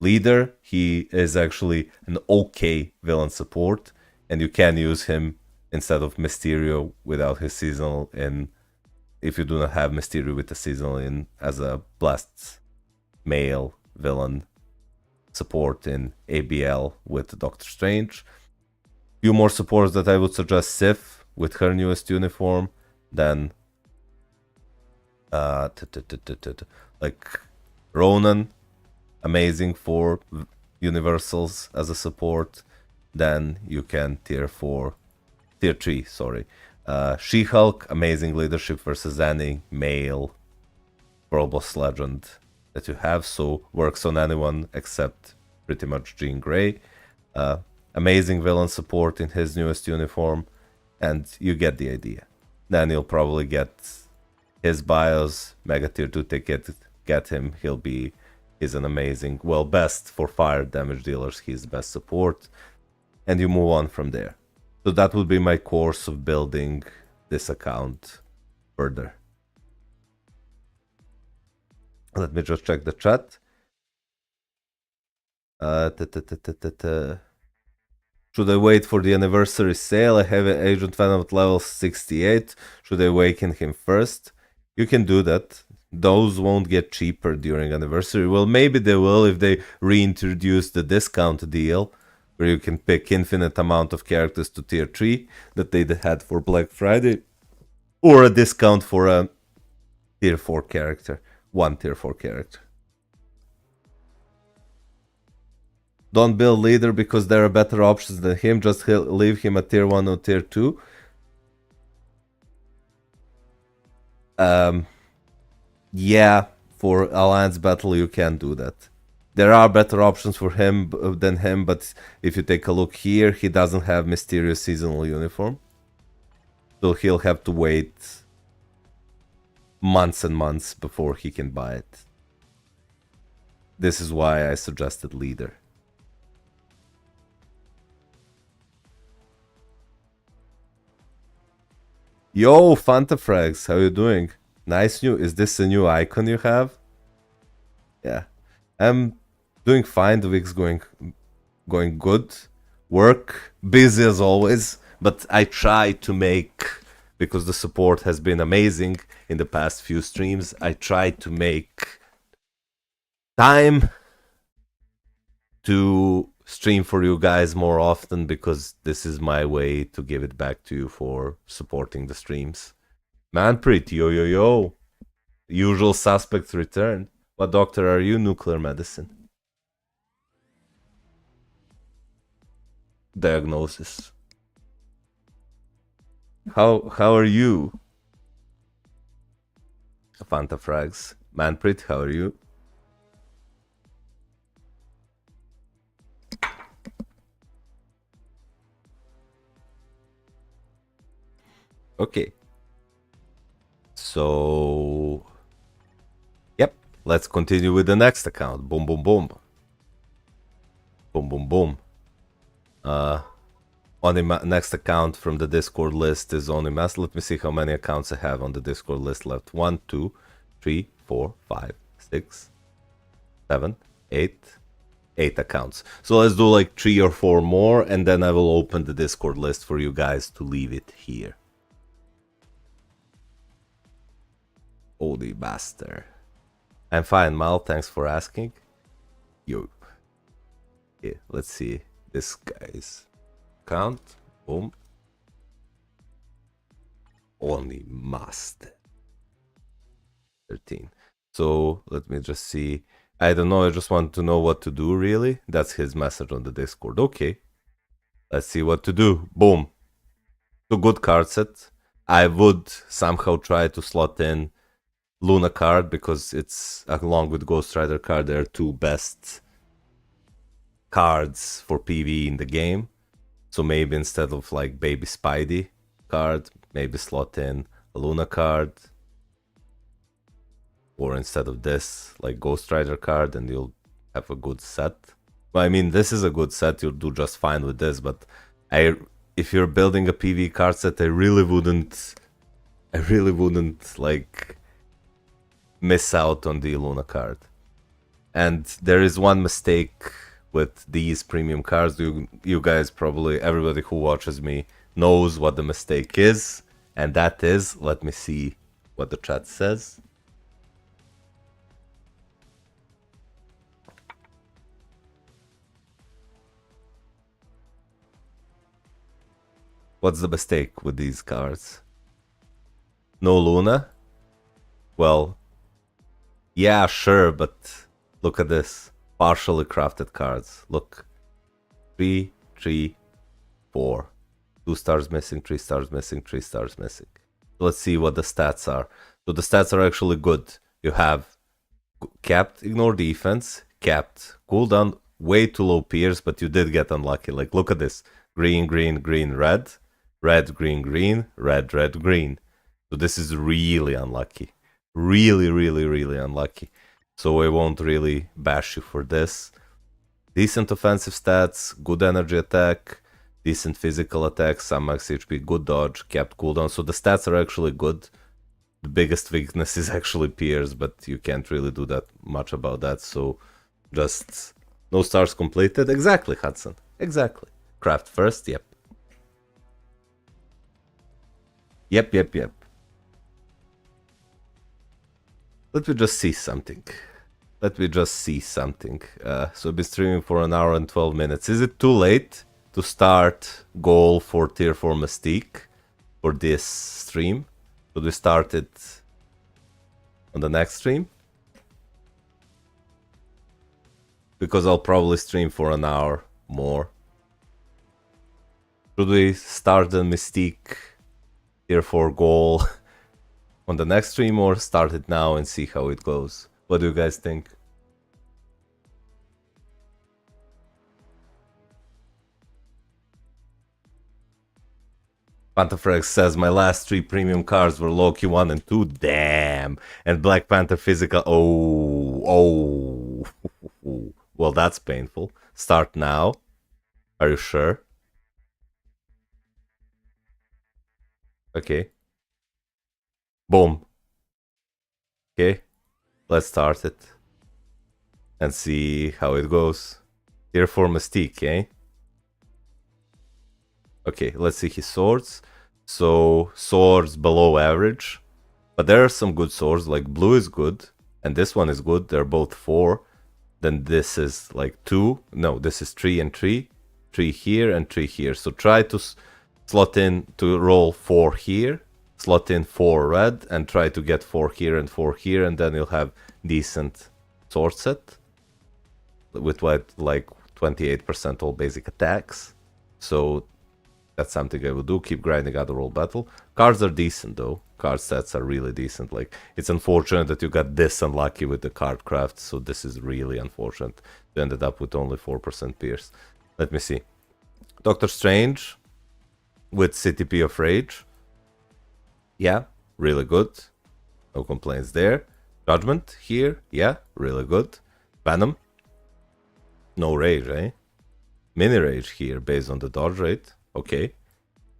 leader, he is actually an okay villain support, and you can use him instead of Mysterio without his seasonal in, if you do not have Mysterio with the seasonal in, as a blast male villain support in ABL with Doctor Strange. Few more supports that I would suggest: Sif with her newest uniform, then like Ronan, amazing for universals as a support. Then you can tier 3, sorry. She-Hulk, amazing leadership versus any male Robust Legend that you have, so works on anyone except pretty much Jean Grey. Amazing villain support in his newest uniform, and you get the idea. Then you'll probably get his bios, Mega Tier 2 ticket, get him, he's an amazing, well, best for fire damage dealers, he's best support, and you move on from there. So that would be my course of building this account further. Let me just check the chat. Should I wait for the anniversary sale? I have an Agent Venom at level 68. Should I awaken him first? You can do that. Those won't get cheaper during anniversary. Well, maybe they will if they reintroduce the discount deal, where you can pick infinite amount of characters to tier 3 that they had for Black Friday, or a discount for a tier 4 character, one tier 4 character. Don't build leader because there are better options than him, just leave him at tier 1 or tier 2. Yeah, for Alliance Battle you can do that. There are better options for him than him, but if you take a look here, he doesn't have Mysterious seasonal uniform. So he'll have to wait months and months before he can buy it. This is why I suggested leader. Yo, Fantafrags, how you doing? Nice new, is this a new icon you have? Yeah, I'm doing fine, the week's going good. Work, busy as always, but I try to make, because the support has been amazing in the past few streams, I try to make time to stream for you guys more often, because this is my way to give it back to you for supporting the streams. Manpreet, yo yo yo. Usual suspects return. What doctor are you? Nuclear medicine. Diagnosis. How are you? Fantafrags. Manpreet, how are you? Okay. So, yep. Let's continue with the next account. Boom, boom, boom. Boom, boom, boom. On the next account from the Discord list is only mass. Let me see how many accounts I have on the Discord list left. 1, 2, 3, 4, 5, 6, 7, 8. 8 accounts. So let's do like 3 or 4 more, and then I will open the Discord list for you guys to leave it here. Holy bastard. I'm fine, Mal. Thanks for asking. Yo. Yeah, let's see this guy's account. Boom. Only master. 13. So let me just see. I don't know, I just want to know what to do, really. That's his message on the Discord. Okay. Let's see what to do. Boom. Two good card set. I would somehow try to slot in Luna card, because it's, along with Ghost Rider card, they're two best cards for PvE in the game. So maybe instead of like Baby Spidey card, maybe slot in a Luna card. Or instead of this, like Ghost Rider card, and you'll have a good set. Well, I mean, this is a good set, you'll do just fine with this, but if you're building a PvE card set, I really wouldn't like miss out on the Luna card. And there is one mistake with these premium cards. You guys probably, everybody who watches me knows what the mistake is, and that is, let me see what the chat says. What's the mistake with these cards? No Luna? Well, yeah, sure, but look at this. Partially crafted cards. Look. 3, 3, 4. 2 stars missing, 3 stars missing, 3 stars missing. Let's see what the stats are. So the stats are actually good. You have capped ignore defense, capped cooldown, way too low pierce, but you did get unlucky. Like, look at this. Green, green, green, red. Red, green, green, red, red, green. So this is really unlucky. Really, really, really unlucky. So I won't really bash you for this. Decent offensive stats, good energy attack, decent physical attack, some max HP, good dodge, capped cooldown. So the stats are actually good. The biggest weakness is actually pierce, but you can't really do that much about that. So just no stars completed. Exactly, Hudson. Exactly. Craft first, yep. Yep. Let me just see something. So I've been streaming for an hour and 12 minutes. Is it too late to start goal for tier 4 Mystique for this stream? Should we start it on the next stream? Because I'll probably stream for an hour more. Should we start the Mystique tier 4 goal on the next stream, or start it now and see how it goes? What do you guys think? Pantherfrex says, my last 3 premium cards were Loki 1 and 2. Damn. And Black Panther physical. Oh. Well, that's painful. Start now. Are you sure? Okay. Boom. Okay. Let's start it. And see how it goes. Tier 4 Mystique, eh? Okay, let's see his swords. So, swords below average. But there are some good swords, like blue is good. And this one is good, they're both 4. Then this is like 2. No, this is 3 and 3. 3 here and 3 here. So try to slot in to roll 4 here. Slot in 4 red and try to get 4 here and 4 here, and then you'll have decent sword set with what, like 28% all basic attacks. So that's something I will do. Keep grinding Otherworld Battle. Cards are decent though. Card stats are really decent. Like, it's unfortunate that you got this unlucky with the card craft. So this is really unfortunate. You ended up with only 4% pierce. Let me see. Doctor Strange with CTP of Rage. Yeah, really good. No complaints there. Judgment here, yeah, really good. Venom, no rage, eh? Mini rage here based on the dodge rate. Okay.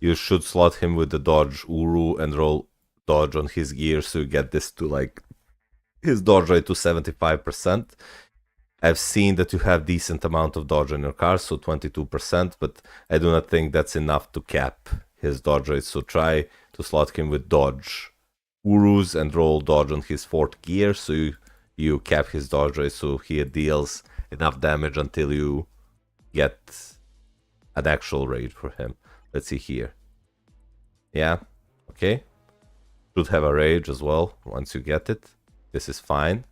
You should slot him with the dodge Uru and roll dodge on his gear so you get this to like his dodge rate to 75%. I've seen that you have decent amount of dodge on your car, so 22%, but I do not think that's enough to cap his dodge rate. So try to slot him with dodge Urus and roll dodge on his fourth gear so you cap his dodge rate so he deals enough damage until you get an actual rage for him. Let's see here. Yeah, okay. Should have a rage as well once you get it. This is fine.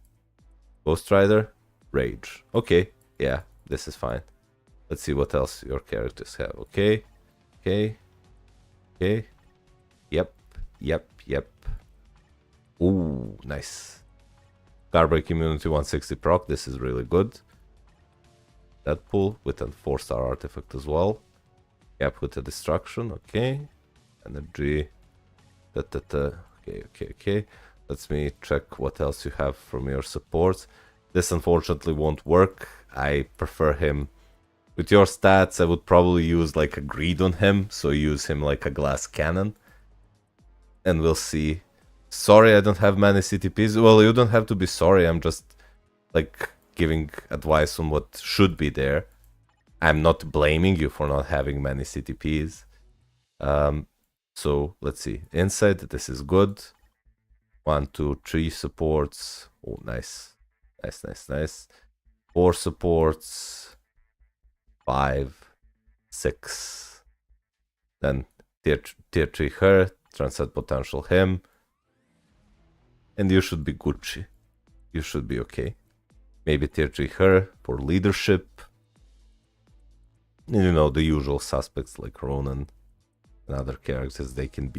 Ghost Rider, rage. Okay, yeah, this is fine. Let's see what else your characters have. Okay, okay, okay. Yep, yep, yep. Ooh, nice. Guardbreak immunity 160 proc. This is really good. Deadpool with a 4-star artifact as well. Yep, with a destruction. Okay. Energy. Okay. Let me check what else you have from your support. This unfortunately won't work. I prefer him. With your stats, I would probably use like a greed on him. So use him like a glass cannon. And we'll see. Sorry, I don't have many CTPs. Well, you don't have to be sorry. I'm just like giving advice on what should be there. I'm not blaming you for not having many CTPs. So let's see. Inside, this is good. 1, 2, 3 supports. Oh, nice. Nice. 4 supports. 5, 6. Then tier 3 her. Transcend potential him. And you should be Gucci. You should be okay. Maybe tier 3 her for leadership. And you know, the usual suspects like Ronan and other characters, they can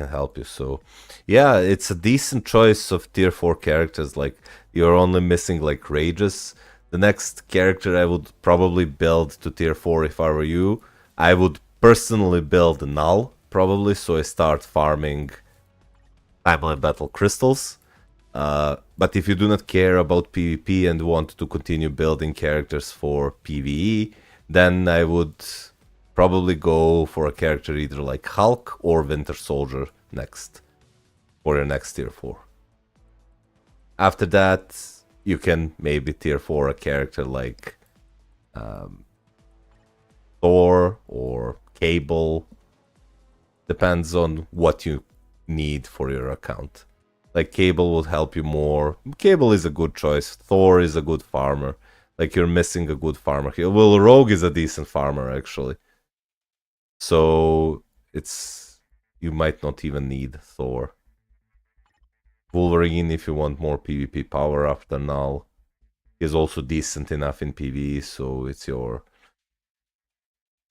help you. So yeah, it's a decent choice of tier 4 characters. Like, you're only missing like rages. The next character I would probably build to tier 4 if I were you. I would personally build Null, probably, so I start farming Timeline Battle crystals. But if you do not care about PvP and want to continue building characters for PvE, then I would probably go for a character either like Hulk or Winter Soldier next, for your next tier 4. After that, you can maybe tier 4 a character like Thor or Cable. Depends on what you need for your account. Like, Cable will help you more. Cable is a good choice. Thor is a good farmer. Like, you're missing a good farmer here. Well, Rogue is a decent farmer, actually. So, you might not even need Thor. Wolverine, if you want more PvP power after Null, is also decent enough in PvE, so it's your...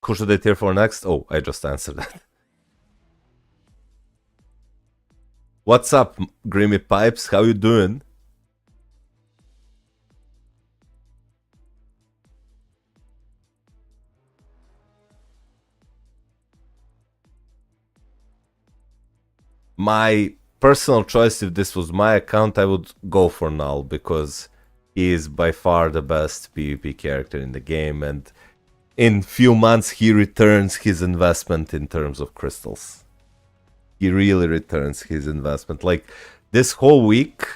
Who should I tier for next? Oh, I just answered that. What's up, Grimmy Pipes? How you doing? My personal choice, if this was my account, I would go for Null, because he is by far the best PvP character in the game, and in few months he returns his investment in terms of crystals. He really returns his investment. Like, this whole week,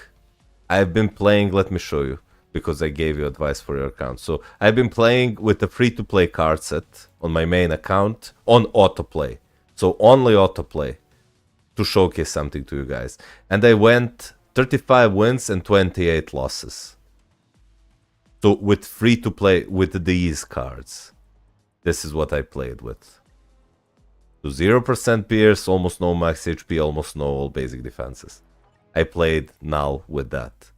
I've been playing, let me show you, because I gave you advice for your account. So, I've been playing with the free-to-play card set on my main account on autoplay. So, only autoplay, to showcase something to you guys. And I went 35 wins and 28 losses. So, with free-to-play, with these cards, this is what I played with. So 0% pierce, almost no max HP, almost no all basic defenses. I played Null with that.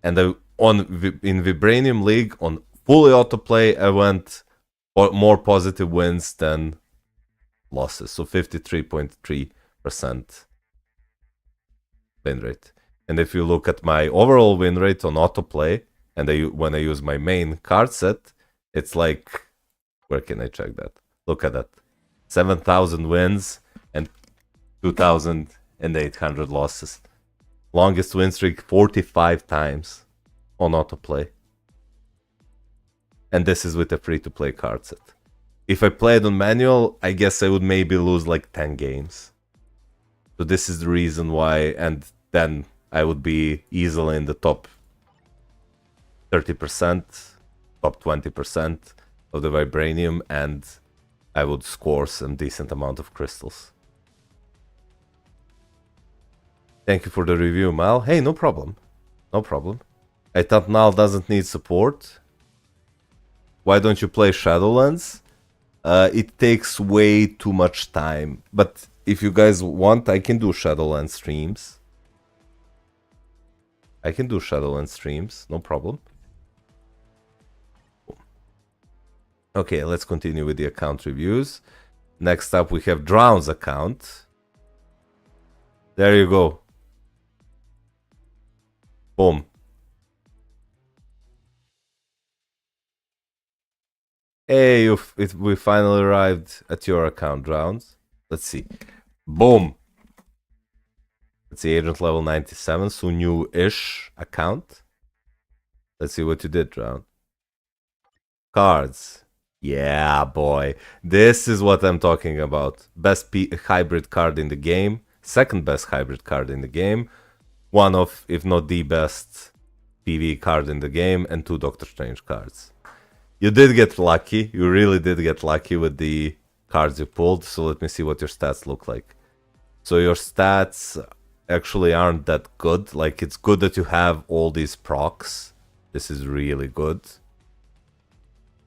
And in Vibranium League, on fully autoplay, I went more positive wins than losses. So 53.3% win rate. And if you look at my overall win rate on autoplay, and when I use my main card set, it's like... Where can I check that? Look at that. 7,000 wins 2,800 losses. Longest win streak 45 times on autoplay. And this is with a free-to-play card set. If I played on manual, I guess I would maybe lose like 10 games. So this is the reason why, and then I would be easily in the top 30%, top 20% of the Vibranium, and I would score some decent amount of crystals. Thank you for the review, Mal. Hey, no problem. No problem. I thought Nal doesn't need support. Why don't you play Shadowlands? It takes way too much time. But if you guys want, I can do Shadowlands streams. I can do Shadowlands streams, no problem. Okay, let's continue with the account reviews. Next up, we have Drown's account. There you go. Boom. Hey, we finally arrived at your account, Drowns. Let's see. Boom. Let's see, agent level 97, so new-ish account. Let's see what you did, Drown. Cards. Yeah, boy. This is what I'm talking about. Best hybrid card in the game. Second best hybrid card in the game. One of, if not the best, PvE card in the game. And 2 Doctor Strange cards. You did get lucky. You really did get lucky with the cards you pulled. So let me see what your stats look like. So your stats actually aren't that good. Like, it's good that you have all these procs. This is really good.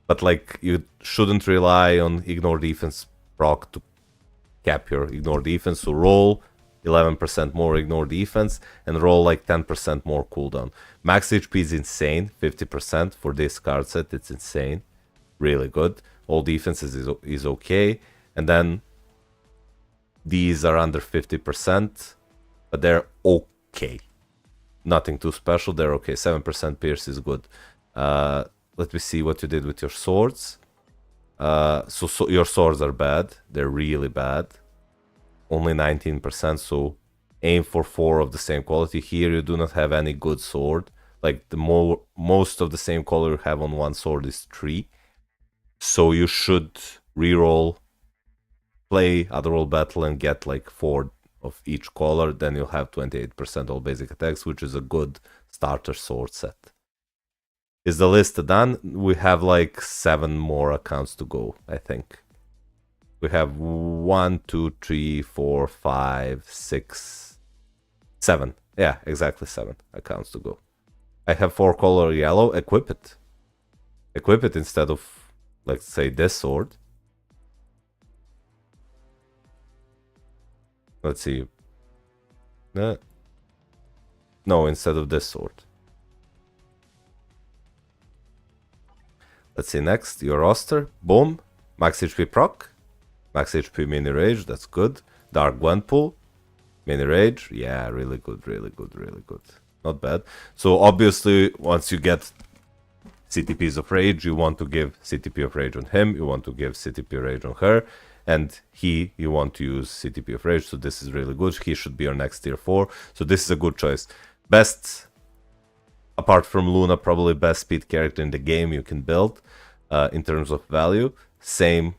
But like, you shouldn't rely on ignore defense proc to cap your ignore defense. So roll 11% more ignore defense and roll like 10% more cooldown. Max HP is insane, 50% for this card set. It's insane, really good. All defenses is okay, and then these are under 50%, but they're okay. Nothing too special. They're okay. 7% pierce is good. Let me see what you did with your swords. So your swords are bad. They're really bad. Only 19%, so aim for 4 of the same quality. Here you do not have any good sword. Like, the most of the same color you have on one sword is 3. So you should reroll, play Otherworld Battle and get like 4 of each color. Then you'll have 28% all basic attacks, which is a good starter sword set. Is the list done? We have like 7 more accounts to go, I think. We have 1, 2, 3, 4, 5, 6, 7. Yeah, exactly 7 accounts to go. I have 4 color yellow. Equip it. Equip it instead of, let's say, this sword. Let's see. No, instead of this sword. Let's see next. Your roster. Boom. Max HP proc. Max HP mini rage, that's good. Dark Gwenpool, mini rage, yeah, really good, really good, really good. Not bad. So obviously, once you get CTPs of rage, you want to give CTP of rage on him, you want to give CTP of rage on her, and you want to use CTP of rage, so this is really good. He should be our next tier 4, so this is a good choice. Best, apart from Luna, probably best speed character in the game you can build in terms of value. Same.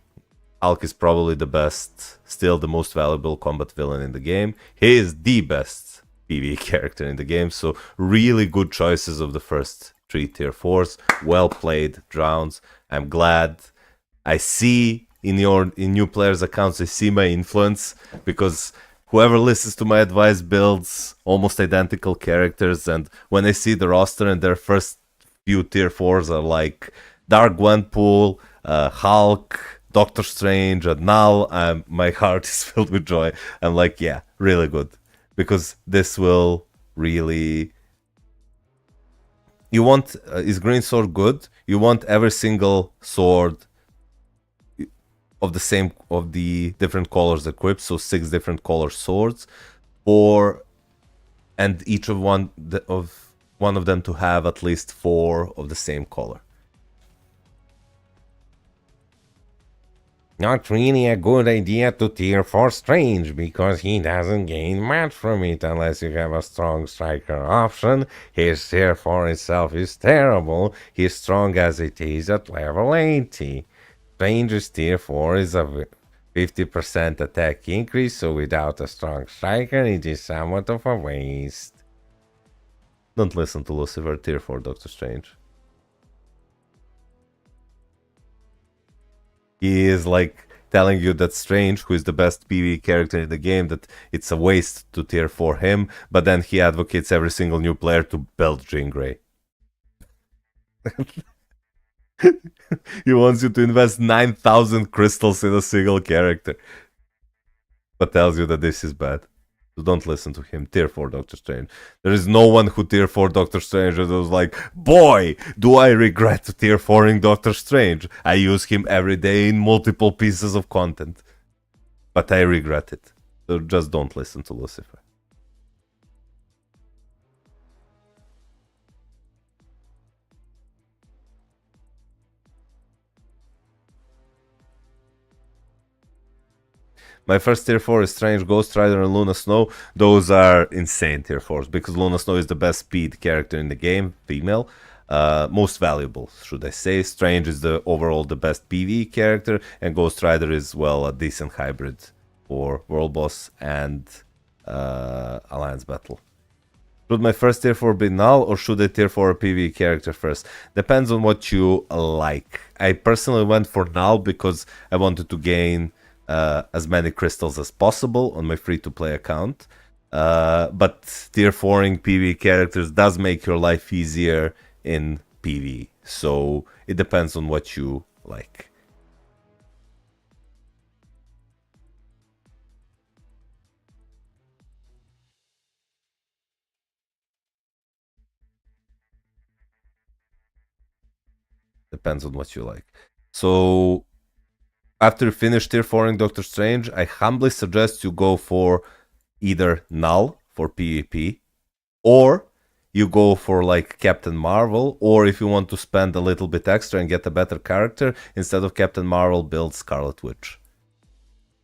Hulk is probably the best, still the most valuable combat villain in the game. He is the best PvE character in the game, so really good choices of the first 3 tier 4s. Well played, Drowns. I'm glad. I see in new players' accounts, I see my influence, because whoever listens to my advice builds almost identical characters, and when I see the roster and their first few tier 4s are like Dark Gwenpool, Hulk, Doctor Strange, and Null, my heart is filled with joy. I'm like, yeah, really good. Because this will really... You want... is Green Sword good? You want every single sword of the different colors equipped, so 6 different color swords, and each of one of them to have at least 4 of the same color. Not really a good idea to tier 4 Strange, because he doesn't gain much from it unless you have a strong striker option. His tier 4 itself is terrible, he's strong as it is at level 80. Strange's tier 4 is a 50% attack increase, so without a strong striker it is somewhat of a waste. Don't listen to Lucifer, tier 4 Doctor Strange. He is like telling you that Strange, who is the best PvE character in the game, that it's a waste to tier 4 him, but then he advocates every single new player to build Jean Grey. He wants you to invest 9,000 crystals in a single character, but tells you that this is bad. So don't listen to him. Tier 4 Doctor Strange. There is no one who tier 4 Doctor Strange that was like, boy, do I regret tier 4ing Doctor Strange. I use him every day in multiple pieces of content. But I regret it. So just don't listen to Lucifer. My first tier 4 is Strange, Ghost Rider, and Luna Snow. Those are insane tier 4s because Luna Snow is the best speed character in the game, female. Most valuable, should I say. Strange is the overall the best PvE character, and Ghost Rider is, well, a decent hybrid for World Boss and Alliance Battle. Should my first tier 4 be null, or should I tier 4 a PvE character first? Depends on what you like. I personally went for null because I wanted to gain as many crystals as possible on my free-to-play account. But tier 4ing PvE characters does make your life easier in PvE. So it depends on what you like. Depends on what you like. So after you finish tier 4ing Doctor Strange, I humbly suggest you go for either null for PvP, or you go for like Captain Marvel, or if you want to spend a little bit extra and get a better character, instead of Captain Marvel, build Scarlet Witch.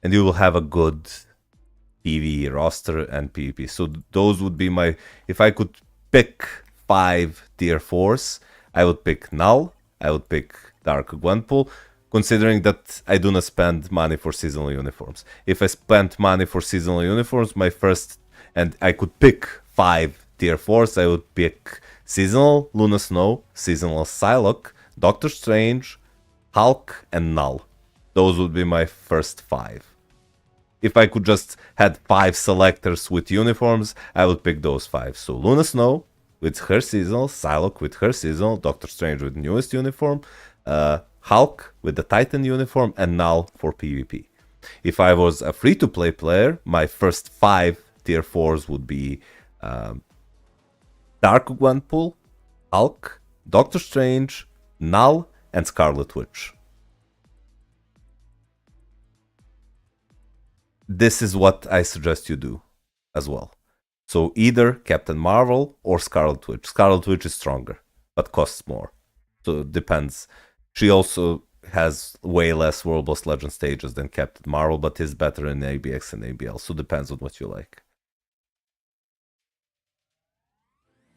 And you will have a good PvE roster and PvP. So those would be my... If I could pick 5 tier 4s, I would pick Null, I would pick Dark Gwenpool, considering that I do not spend money for seasonal uniforms. If I spent money for seasonal uniforms, my first... And I could pick 5 tier 4s, I would pick Seasonal, Luna Snow, Seasonal Psylocke, Doctor Strange, Hulk, and Null. Those would be my first 5. If I could just had 5 selectors with uniforms, I would pick those 5. So Luna Snow with her seasonal, Psylocke with her seasonal, Doctor Strange with newest uniform, Hulk with the Titan uniform, and Null for PvP. If I was a free-to-play player, my first 5 tier 4s would be Dark Gwenpool, Hulk, Doctor Strange, Null, and Scarlet Witch. This is what I suggest you do as well. So either Captain Marvel or Scarlet Witch. Scarlet Witch is stronger, but costs more. So it depends. She also has way less World Boss Legend stages than Captain Marvel, but is better in ABX and ABL. So it depends on what you like.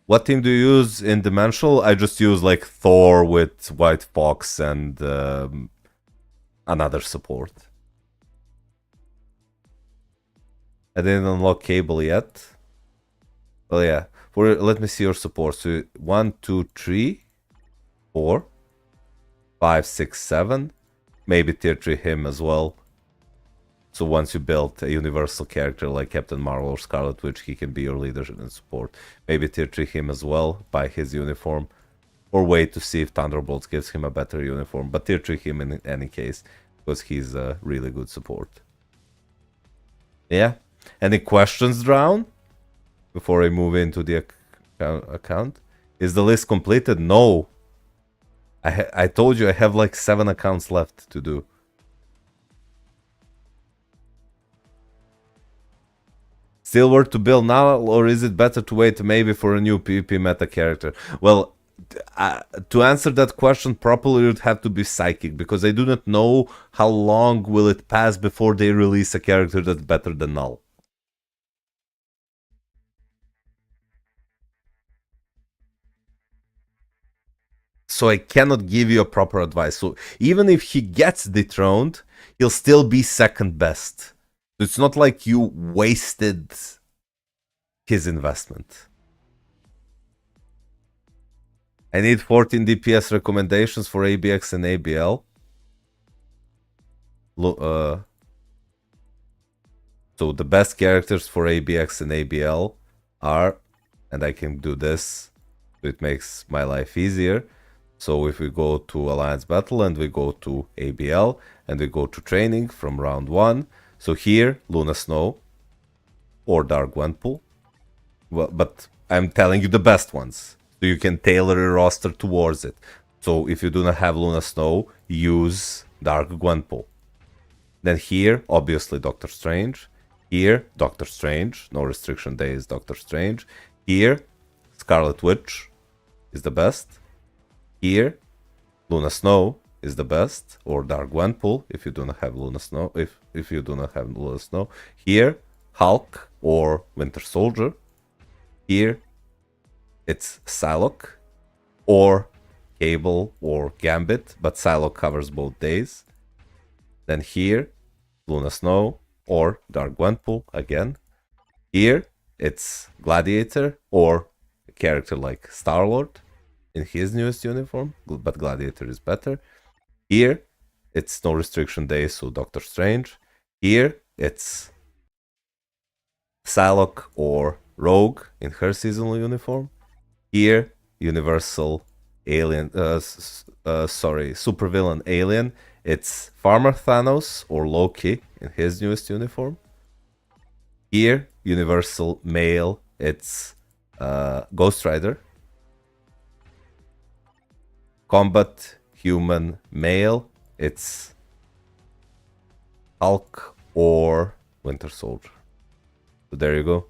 What team do you use in Dimensional? I just use like Thor with White Fox and another support. I didn't unlock Cable yet. Well, yeah. Let me see your support. So 1, 2, 3, 4, 5, 6, 7. Maybe tier 3 him as well. So once you build a universal character like Captain Marvel or Scarlet Witch, he can be your leader and support. Maybe tier 3 him as well, buy his uniform. Or wait to see if Thunderbolts gives him a better uniform. But tier 3 him in any case, because he's a really good support. Yeah. Any questions, Drown? Before I move into the account? Is the list completed? No. I told you I have like 7 accounts left to do. Still worth to build now, or is it better to wait maybe for a new PvP meta character? Well, To answer that question properly, it would have to be psychic, because I do not know how long will it pass before they release a character that's better than null. So I cannot give you a proper advice. So even if he gets dethroned, he'll still be second best. It's not like you wasted his investment. I need 14 DPS recommendations for ABX and ABL. So the best characters for ABX and ABL are, and I can do this, so it makes my life easier. So if we go to Alliance Battle and we go to ABL and we go to training from round 1, so here, Luna Snow or Dark Gwenpool. Well, but I'm telling you the best ones, so you can tailor your roster towards it. So if you do not have Luna Snow, use Dark Gwenpool. Then here, obviously Doctor Strange. Here, Doctor Strange. No restriction days, Doctor Strange. Here, Scarlet Witch is the best. Here, Luna Snow is the best, or Dark Gwenpool if you do not have Luna Snow. If you do not have Luna Snow. Here, Hulk or Winter Soldier. Here, it's Psylocke or Cable or Gambit, but Psylocke covers both days. Then here, Luna Snow or Dark Gwenpool again. Here, it's Gladiator or a character like Star-Lord in his newest uniform, but Gladiator is better. Here, it's no restriction days, so Doctor Strange. Here, it's Psylocke or Rogue in her seasonal uniform. Here, Universal Alien, supervillain Alien. It's Farmer Thanos or Loki in his newest uniform. Here, Universal Male, it's Ghost Rider. Combat Human Male, it's Hulk or Winter Soldier. So there you go.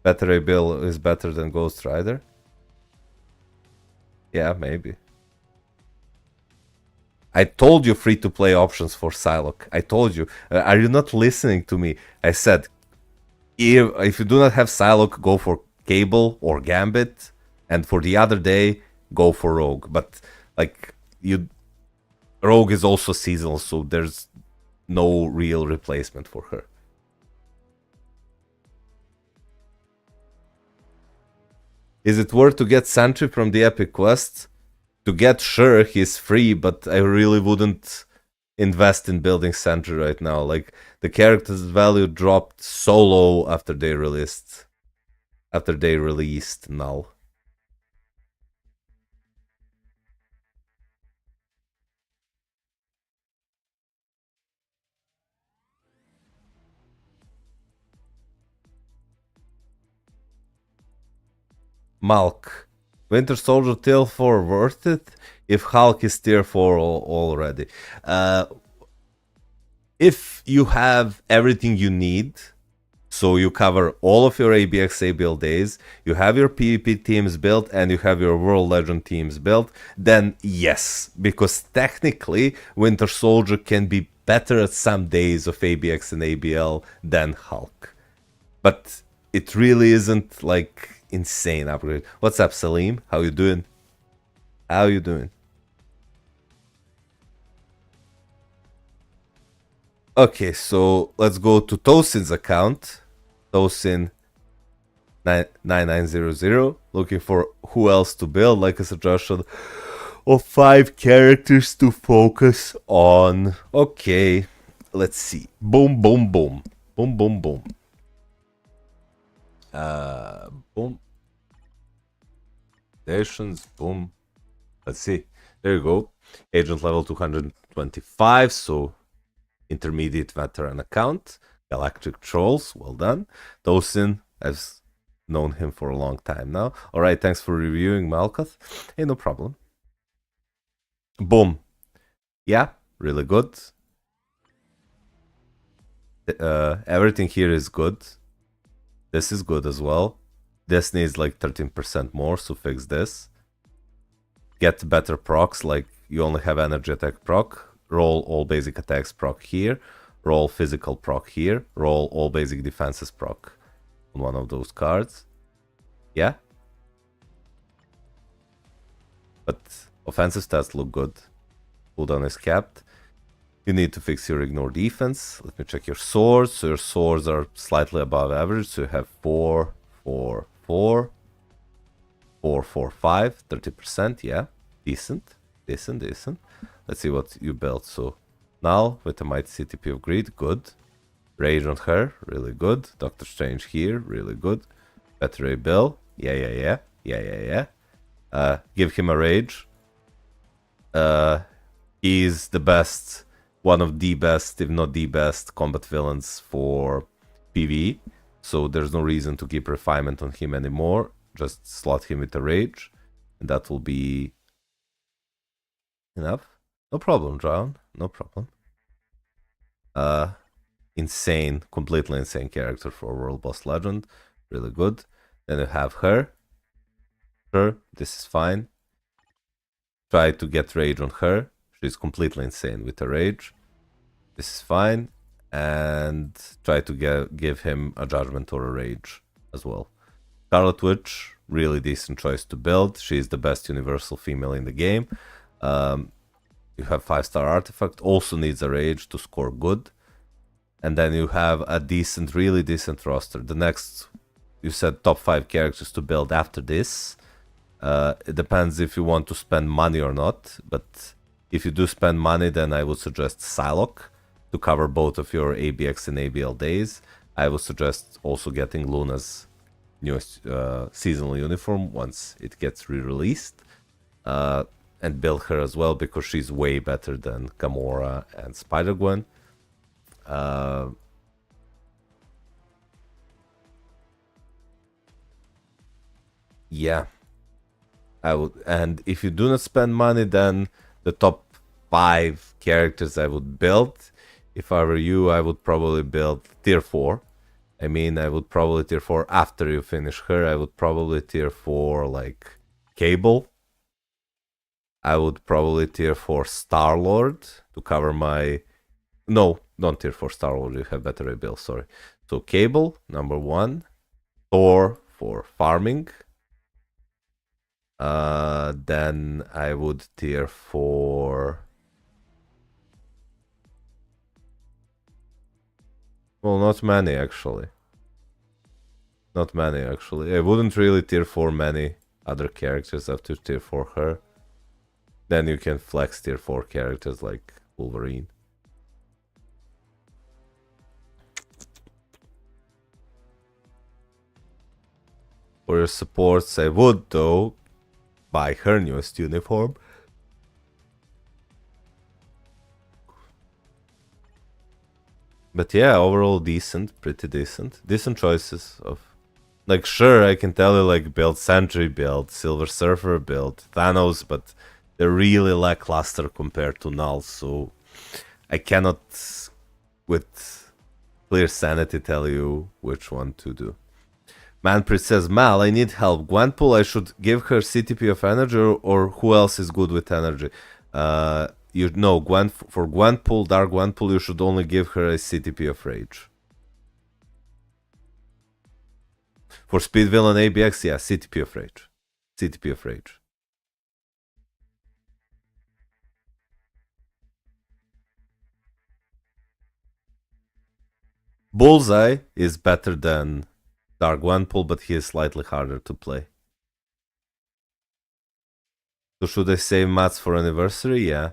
Better Bill is better than Ghost Rider? Yeah, maybe. I told you free-to-play options for Psylocke. I told you. Are you not listening to me? I said, if you do not have Psylocke, go for Cable or Gambit. And for the other day, go for Rogue. But, like, Rogue is also seasonal, so there's no real replacement for her. Is it worth to get Sentry from the Epic Quest? To get, sure, he's free, but I really wouldn't invest in building Sentry right now. Like, the character's value dropped so low after they released Null. Malk. Winter Soldier tier 4 worth it if Hulk is tier 4 already. If you have everything you need, so you cover all of your ABX ABL days, you have your PvP teams built, and you have your World Legend teams built, then yes, because technically Winter Soldier can be better at some days of ABX and ABL than Hulk. But it really isn't like insane upgrade. What's up, Salim? How you doing? How you doing? Okay, so let's go to Tosin's account. Tosin 9900, looking for who else to build, like a suggestion of 5 characters to focus on. Okay, let's see. Boom, boom, boom. Boom, boom, boom. Boom. Stations, boom. Let's see. There you go. Agent level 225, so intermediate veteran account. Galactic Trolls, well done. Tosin, I've known him for a long time now. Alright, thanks for reviewing, Malkath. Hey, no problem. Boom. Yeah, really good. Everything here is good. This is good as well. This needs like 13% more, so fix this. Get better procs, like you only have energy attack proc. Roll all basic attacks proc here. Roll physical proc here. Roll all basic defenses proc on one of those cards. Yeah? But offensive stats look good. Cooldown is capped. You need to fix your ignore defense. Let me check your swords. So your swords are slightly above average. So you have 4, 4, 4, 4, 4, 5, 30%. Yeah, decent, decent, decent. Let's see what you built. So now with the mighty CTP of greed, good. Rage on her, really good. Doctor Strange here, really good. Better Ray Bill, yeah. Give him a rage. He's the best, one of the best, if not the best, combat villains for PvE. So there's no reason to keep refinement on him anymore. Just slot him with a rage, and that will be enough. No problem, Drown. No problem. Insane, completely insane character for World Boss Legend. Really good. Then you have her. Sure, this is fine. Try to get rage on her. She's completely insane with a rage. This is fine. And try to give him a judgment or a rage as well. Scarlet Witch, really decent choice to build. She's the best universal female in the game. You have 5-star artifact, also needs a rage to score good. And then you have a decent, really decent roster. The next, you said top 5 characters to build after this. It depends if you want to spend money or not. But if you do spend money, then I would suggest Psylocke to cover both of your ABX and ABL days. I would suggest also getting Luna's newest seasonal uniform once it gets re-released. And build her as well because she's way better than Gamora and Spider-Gwen. Yeah, I would. And if you do not spend money, then the top 5 characters I would build. If I were you, I would probably build tier 4. I mean, I would probably tier 4 after you finish her. I would probably tier 4 like Cable. I would probably tier 4 Star-Lord to cover my... No, don't tier 4 Star-Lord, you have better rebuild, sorry. So Cable, number 1. Thor for farming. Then I would tier 4... Well, not many actually. Not many actually. I wouldn't really tier 4 many other characters after tier 4 her. Then you can flex tier 4 characters like Wolverine. For your supports, I would though buy her newest uniform. But yeah, overall decent, pretty decent. Decent choices of... Like, sure, I can tell you, like, build Sentry, build Silver Surfer, build Thanos, but they're really lackluster compared to Null, so I cannot, with clear sanity, tell you which one to do. Manpriest says, Mal, I need help. Gwenpool, I should give her CTP of energy, or who else is good with energy? You know, for Gwenpool, Dark Gwenpool, you should only give her a CTP of Rage. For Speed Villain ABX, yeah, CTP of Rage. CTP of Rage. Bullseye is better than Dark Gwenpool, but he is slightly harder to play. So should I save mats for anniversary? Yeah.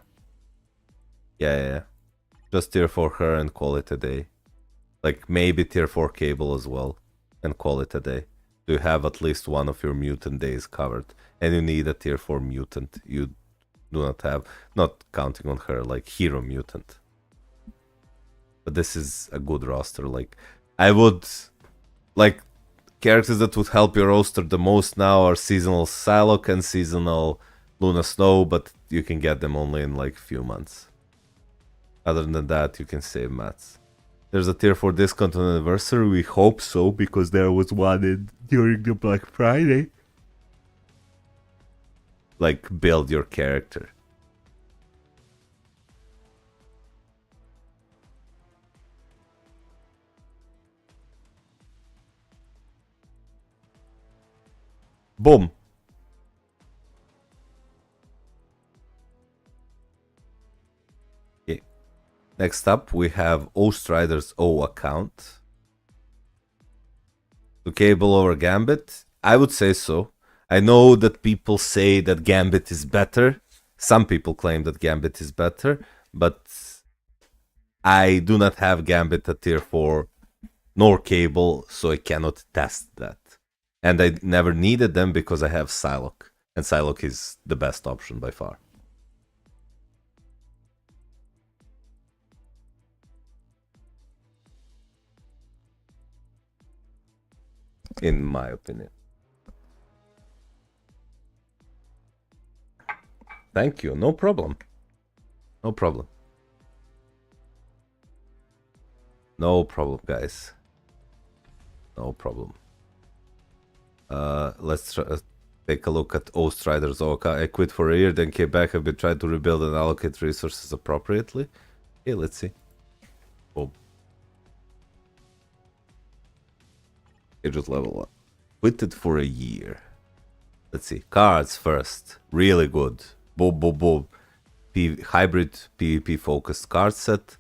Yeah. Just tier 4 her and call it a day. Like maybe tier 4 Cable as well and call it a day. So you have at least one of your mutant days covered. And you need a tier 4 mutant. You do not have, not counting on her, like hero mutant. But this is a good roster. Like I would, like, characters that would help your roster the most now are seasonal Psylocke and seasonal Luna Snow, but you can get them only in like few months. Other than that, you can save mats. There's a tier 4 discount on anniversary. We hope so, because there was one in during the Black Friday. Like, build your character. Boom. Okay. Next up, we have Ostrider's O account. To Cable over Gambit? I would say so. I know that people say that Gambit is better. Some people claim that Gambit is better, but I do not have Gambit at tier 4 nor Cable, so I cannot test that. And I never needed them because I have Psylocke, and Psylocke is the best option by far. In my opinion. Thank you, no problem. No problem. No problem, guys. No problem. Let's take a look at Ostrider's Oka. I quit for a year, then came back. I've been trying to rebuild and allocate resources appropriately. Okay, let's see. Boom. Just level 1. Quitted for a year. Let's see. Cards first. Really good. Boom, boom, boom. Hybrid PvP focused card set.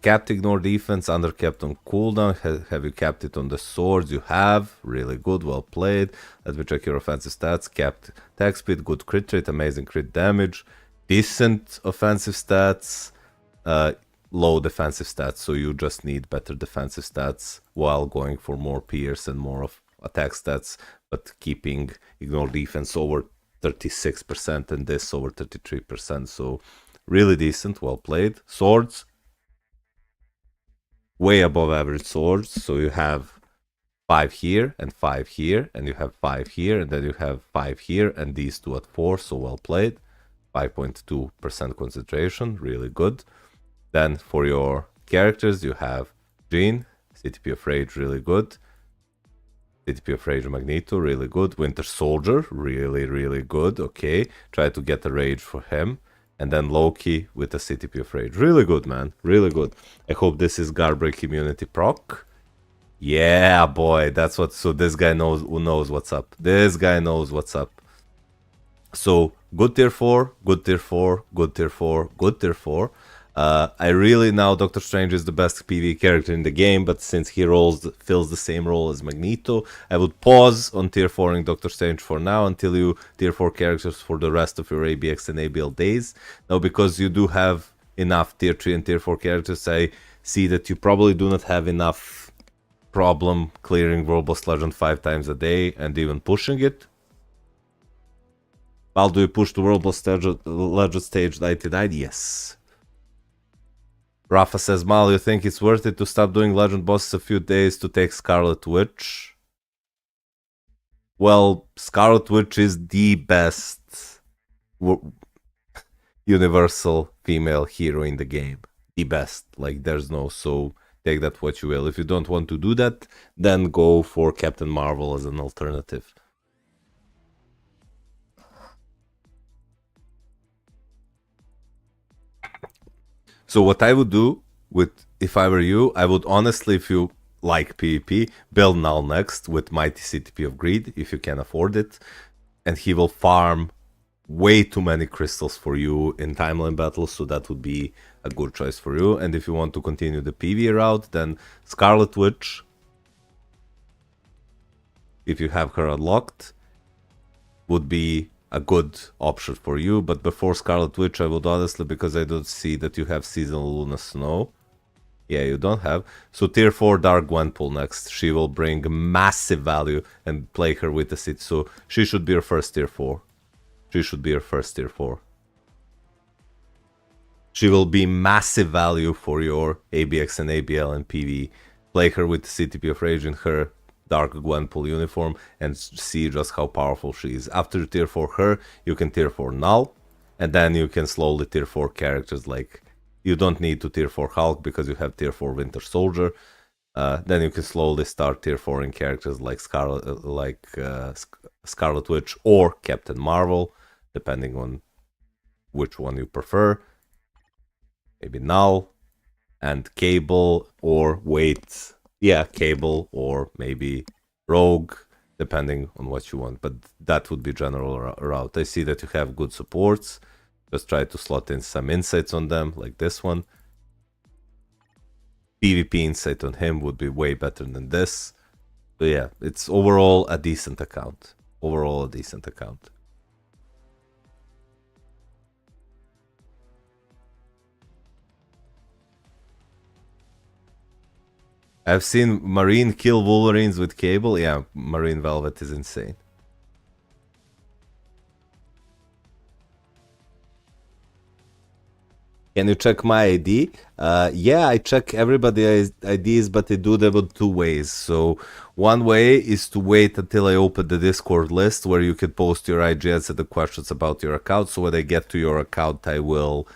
Capped ignore defense, undercapped on cooldown. Have you capped it on the swords? You have. Really good, well played. Let me check your offensive stats. Capped attack speed, good crit rate, amazing crit damage. Decent offensive stats. Low defensive stats, so you just need better defensive stats while going for more pierce and more of attack stats, but keeping ignore defense over 36% and this over 33%, so really decent, well played. Swords, way above average swords, so you have 5 here and 5 here, and you have 5 here, and then you have 5 here, and these two at 4, so well played. 5.2% concentration, really good. Then for your characters, you have Jean, CTP of Rage, really good. CTP of Rage Magneto, really good. Winter Soldier, really, really good. Okay, try to get a Rage for him. And then Loki with a CTP of Rage. Really good, man. Really good. I hope this is Guardbreak Immunity proc. Yeah, boy. That's what... So this guy knows what's up. This guy knows what's up. So, good tier 4, good tier 4, good tier 4, good tier 4. I really now Doctor Strange is the best PvE character in the game, but since he fills the same role as Magneto, I would pause on tier 4 in Doctor Strange for now until you tier 4 characters for the rest of your ABX and ABL days. Now, because you do have enough tier 3 and tier 4 characters, I see that you probably do not have enough problem clearing World Boss Legend 5 times a day and even pushing it. While do you push the World Boss Legend stage 99? Yes. Rafa says, Mal, you think it's worth it to stop doing Legend bosses a few days to take Scarlet Witch? Well, Scarlet Witch is the best universal female hero in the game. The best. Like, there's no, so take that what you will. If you don't want to do that, then go for Captain Marvel as an alternative. So what I would do if I were you, I would honestly, if you like PvP, build Null next with Mighty CTP of Greed, if you can afford it. And he will farm way too many crystals for you in timeline battles, so that would be a good choice for you. And if you want to continue the PvE route, then Scarlet Witch, if you have her unlocked, would be a good option for you. But before Scarlet Witch, I would honestly, because I don't see that you have Seasonal Luna Snow. Yeah, you don't have. So tier 4 Dark Gwenpool next. She will bring massive value, and play her with the city. So she should be your first tier 4. She should be your first tier 4. She will be massive value for your ABX and ABL and PV. Play her with the CTP of Rage in her Dark Gwenpool uniform and see just how powerful she is. After you tier 4 her, you can tier 4 Null, and then you can slowly tier 4 characters. Like, you don't need to tier 4 Hulk because you have tier 4 Winter Soldier. Then you can slowly start tier 4 in characters like Scarlet Witch or Captain Marvel, depending on which one you prefer. Maybe Null and Cable, or wait, yeah, Cable or maybe Rogue, depending on what you want. But that would be general route. I see that you have good supports. Just try to slot in some insights on them, like this one. PvP insight on him would be way better than this. But yeah, it's overall a decent account. Overall a decent account. I've seen Marine kill Wolverines with Cable. Yeah, Marine Velvet is insane. Can you check my ID? Yeah, I check everybody's IDs, but I do them in two ways. So one way is to wait until I open the Discord list where you can post your IGs and the questions about your account. So when I get to your account, I will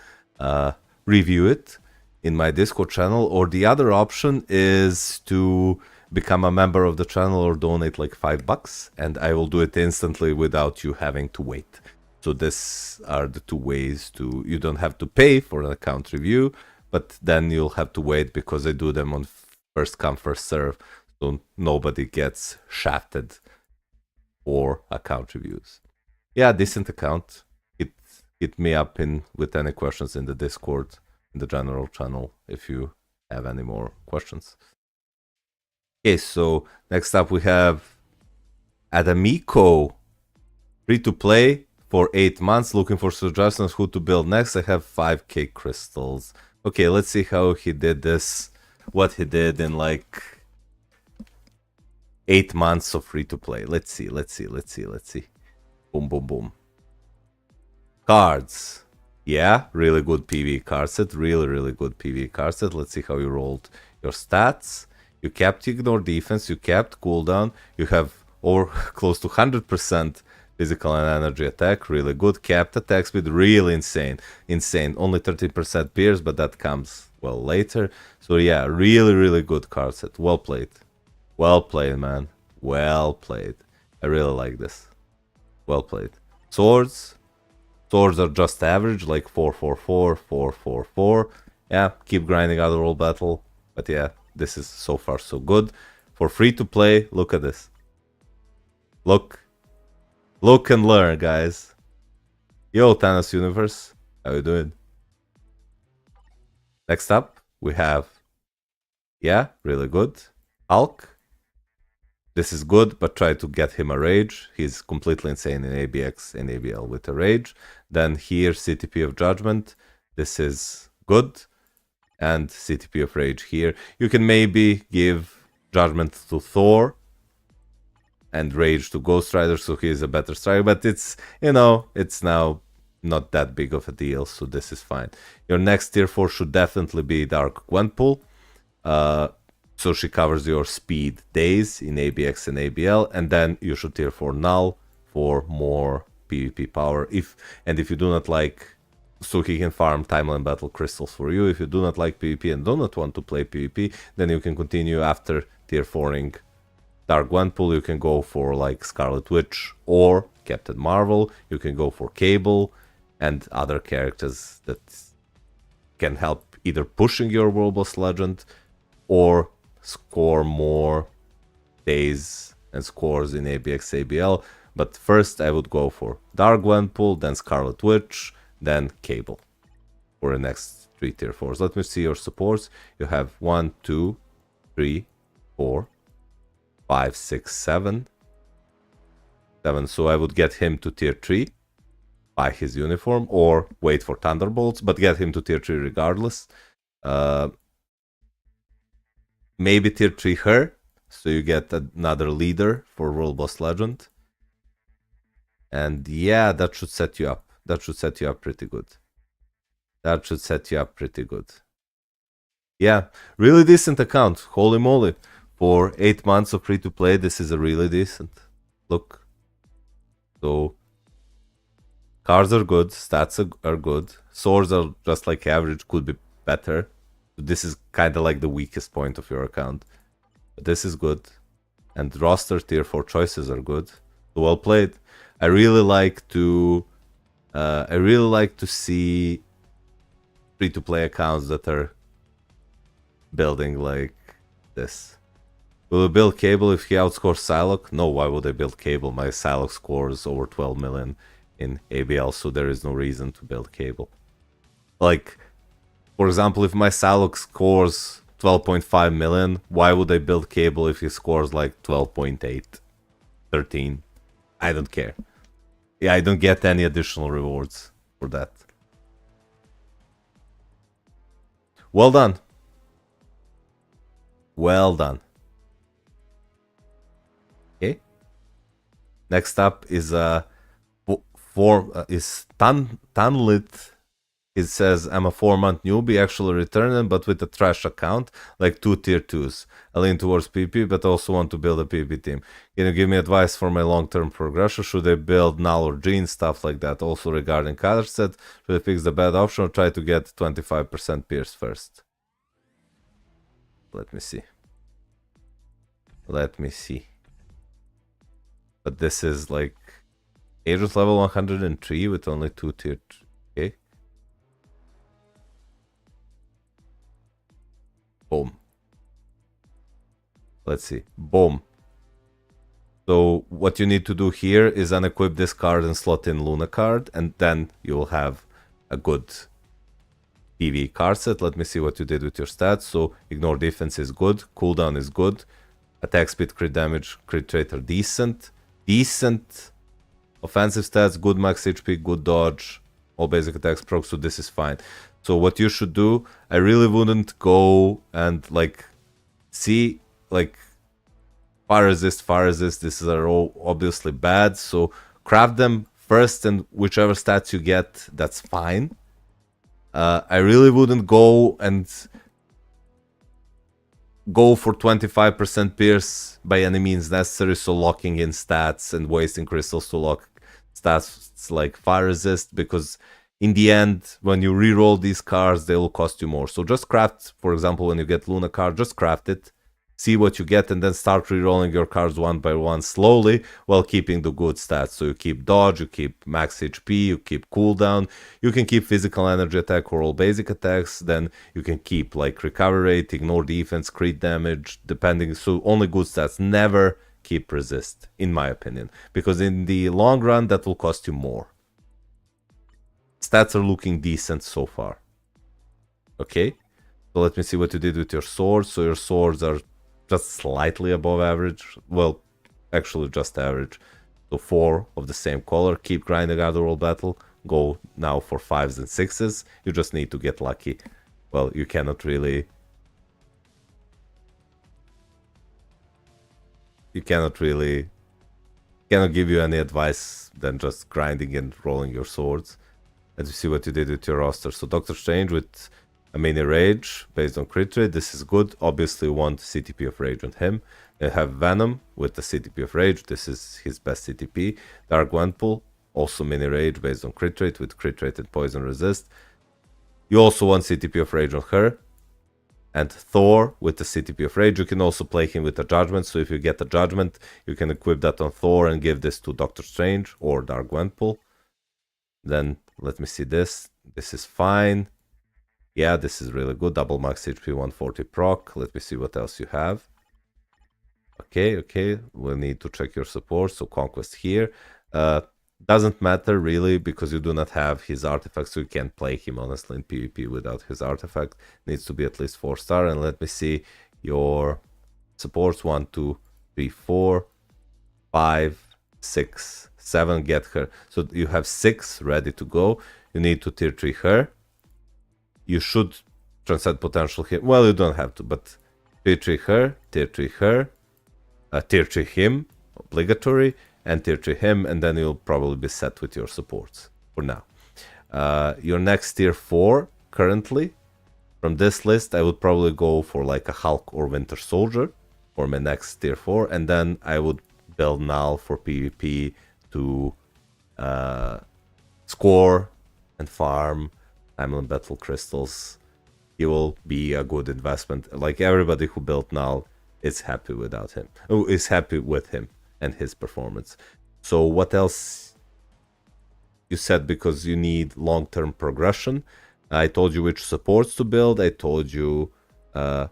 review it in my Discord channel. Or the other option is to become a member of the channel or donate like $5, and I will do it instantly without you having to wait. So these are the two ways to, you don't have to pay for an account review, but then you'll have to wait because I do them on first come, first serve. So nobody gets shafted for account reviews. Yeah, decent account. Hit me up with any questions in the Discord, in the general channel, if you have any more questions. Okay, so next up we have Adamico. Free to play for 8 months, looking for suggestions who to build next. I have 5k crystals. Okay, let's see how he did this. What he did in like 8 months of free to play. Let's see. Boom, boom, boom. Cards. Yeah, really good PvE card set. Really good PvE card set. Let's see how you rolled your stats. You kept ignore defense. You kept cooldown. You have over close to 100% physical and energy attack, really good. Capped attack speed, really insane. Only 13% pierce, but that comes well later. So yeah, really good card set. Well played, man. Well played. I really like this. Well played. Swords are just average, like 444, 444. Yeah, keep grinding out the roll battle. But yeah, this is so far so good. For free to play, look at this. Look and learn, guys. Yo, Thanos Universe. How you doing? Next up, we have... Yeah, really good. Hulk. This is good, but try to get him a rage. He's completely insane in ABX and ABL with a rage. Then here, CTP of Judgment. This is good. And CTP of Rage here. You can maybe give Judgment to Thor and Rage to Ghost Rider, so he is a better striker, but it's, you know, it's now not that big of a deal, so this is fine. Your next tier 4 should definitely be Dark Gwenpool, so she covers your speed days in ABX and ABL, and then you should tier 4 Null for more PvP power. If you do not like, so he can farm Timeline Battle Crystals for you. If you do not like PvP and do not want to play PvP, then you can continue after tier 4ing Dark Gwenpool. You can go for like Scarlet Witch or Captain Marvel. You can go for Cable and other characters that can help either pushing your World Boss Legend or score more days and scores in ABX ABL. But first I would go for Dark Gwenpool, then Scarlet Witch, then Cable for the next 3 tier 4s. Let me see your supports. You have 1, 2, 3, 4, 5, 6, 7. So I would get him to tier 3, buy his uniform, or wait for Thunderbolts, but get him to tier 3 regardless. Maybe tier 3 her, so you get another leader for World Boss Legend. And yeah, that should set you up. That should set you up pretty good. Yeah, really decent account. Holy moly. For 8 months of free to play, this is a really decent look. So cards are good, stats are good, swords are just like average, could be better. This is kind of like the weakest point of your account. but this is good. And roster tier 4 choices are good. So well played. I really like to see free-to-play accounts that are building like this. Will we build Cable if he outscores Psylocke? No, why would I build Cable? My Psylocke scores over 12 million in ABL, so there is no reason to build Cable. Like, for example, if my Psylocke scores 12.5 million, why would I build Cable if he scores like 12.8, 13? I don't care. Yeah, I don't get any additional rewards for that. Well done. Well done. Okay. Next up is Tanlit. It says, I'm a 4-month newbie, actually returning, but with a trash account, like 2 tier 2s. I lean towards PP, but also want to build a PP team. Can you give me advice for my long-term progression? Should I build Null or Gene, stuff like that? Also regarding color set, should I fix the bad option or try to get 25% pierce first? Let me see. Let me see. But this is like Aegis level 103 with only 2 tier 2. Okay. Boom. Let's see. Boom. So what you need to do here is unequip this card and slot in Luna card, and then you will have a good PV card set. Let me see what you did with your stats. So ignore defense is good, cooldown is good, attack speed, crit damage, crit rate are decent. Decent offensive stats, good max HP, good dodge, all basic attacks proc, so this is fine. So what you should do, I really wouldn't go and like see like fire resist, this are all obviously bad, so craft them first and whichever stats you get, that's fine. I really wouldn't go for 25% pierce by any means necessary, so locking in stats and wasting crystals to lock stats like fire resist, because in the end, when you reroll these cards, they will cost you more. So just craft, for example, when you get Luna card, just craft it, see what you get, and then start rerolling your cards one by one slowly while keeping the good stats. So you keep dodge, you keep max HP, you keep cooldown, you can keep physical energy attack or all basic attacks, then you can keep like recovery rate, ignore defense, crit damage, depending. So only good stats, never keep resist, in my opinion, because in the long run, that will cost you more. Stats are looking decent so far. Okay, so let me see what you did with your swords. So your swords are just slightly above average. Well, actually just average. So 4 of the same color. Keep grinding other roll battle. Go now for 5s and 6s. You just need to get lucky. Well, you cannot really... cannot give you any advice than just grinding and rolling your swords. Let's see what you did with your roster. So Doctor Strange with a mini rage based on crit rate. This is good. Obviously you want CTP of rage on him. They have Venom with the CTP of rage. This is his best CTP. Dark Gwenpool, also mini rage based on crit rate with crit rate and poison resist. You also want CTP of rage on her. And Thor with the CTP of rage. You can also play him with a judgment. So if you get a judgment, you can equip that on Thor and give this to Doctor Strange or Dark Gwenpool. Then let me see this. This is fine. Yeah, this is really good. Double max HP 140 proc. Let me see what else you have. Okay. We'll need to check your support. So Conquest here. Doesn't matter really because you do not have his artifact, so you can't play him honestly in PvP without his artifact. Needs to be at least 4-star. And let me see your supports. 1, 2, 3, 4, 5, 6, 7. Get her. So you have 6 ready to go. You need to tier 3 her. You should transcend potential here. Well, you don't have to, but tier 3 her, tier 3 her, tier 3 him, obligatory, and tier 3 him, and then you'll probably be set with your supports for now. Your next tier 4 currently from this list, I would probably go for like a Hulk or Winter Soldier for my next tier 4, and then I would build Null for PvP to score and farm Timeline Battle crystals. He will be a good investment. Like everybody who built Null is happy without him. Oh, is happy with him and his performance. So what else? You said because you need long-term progression. I told you which supports to build. I told you that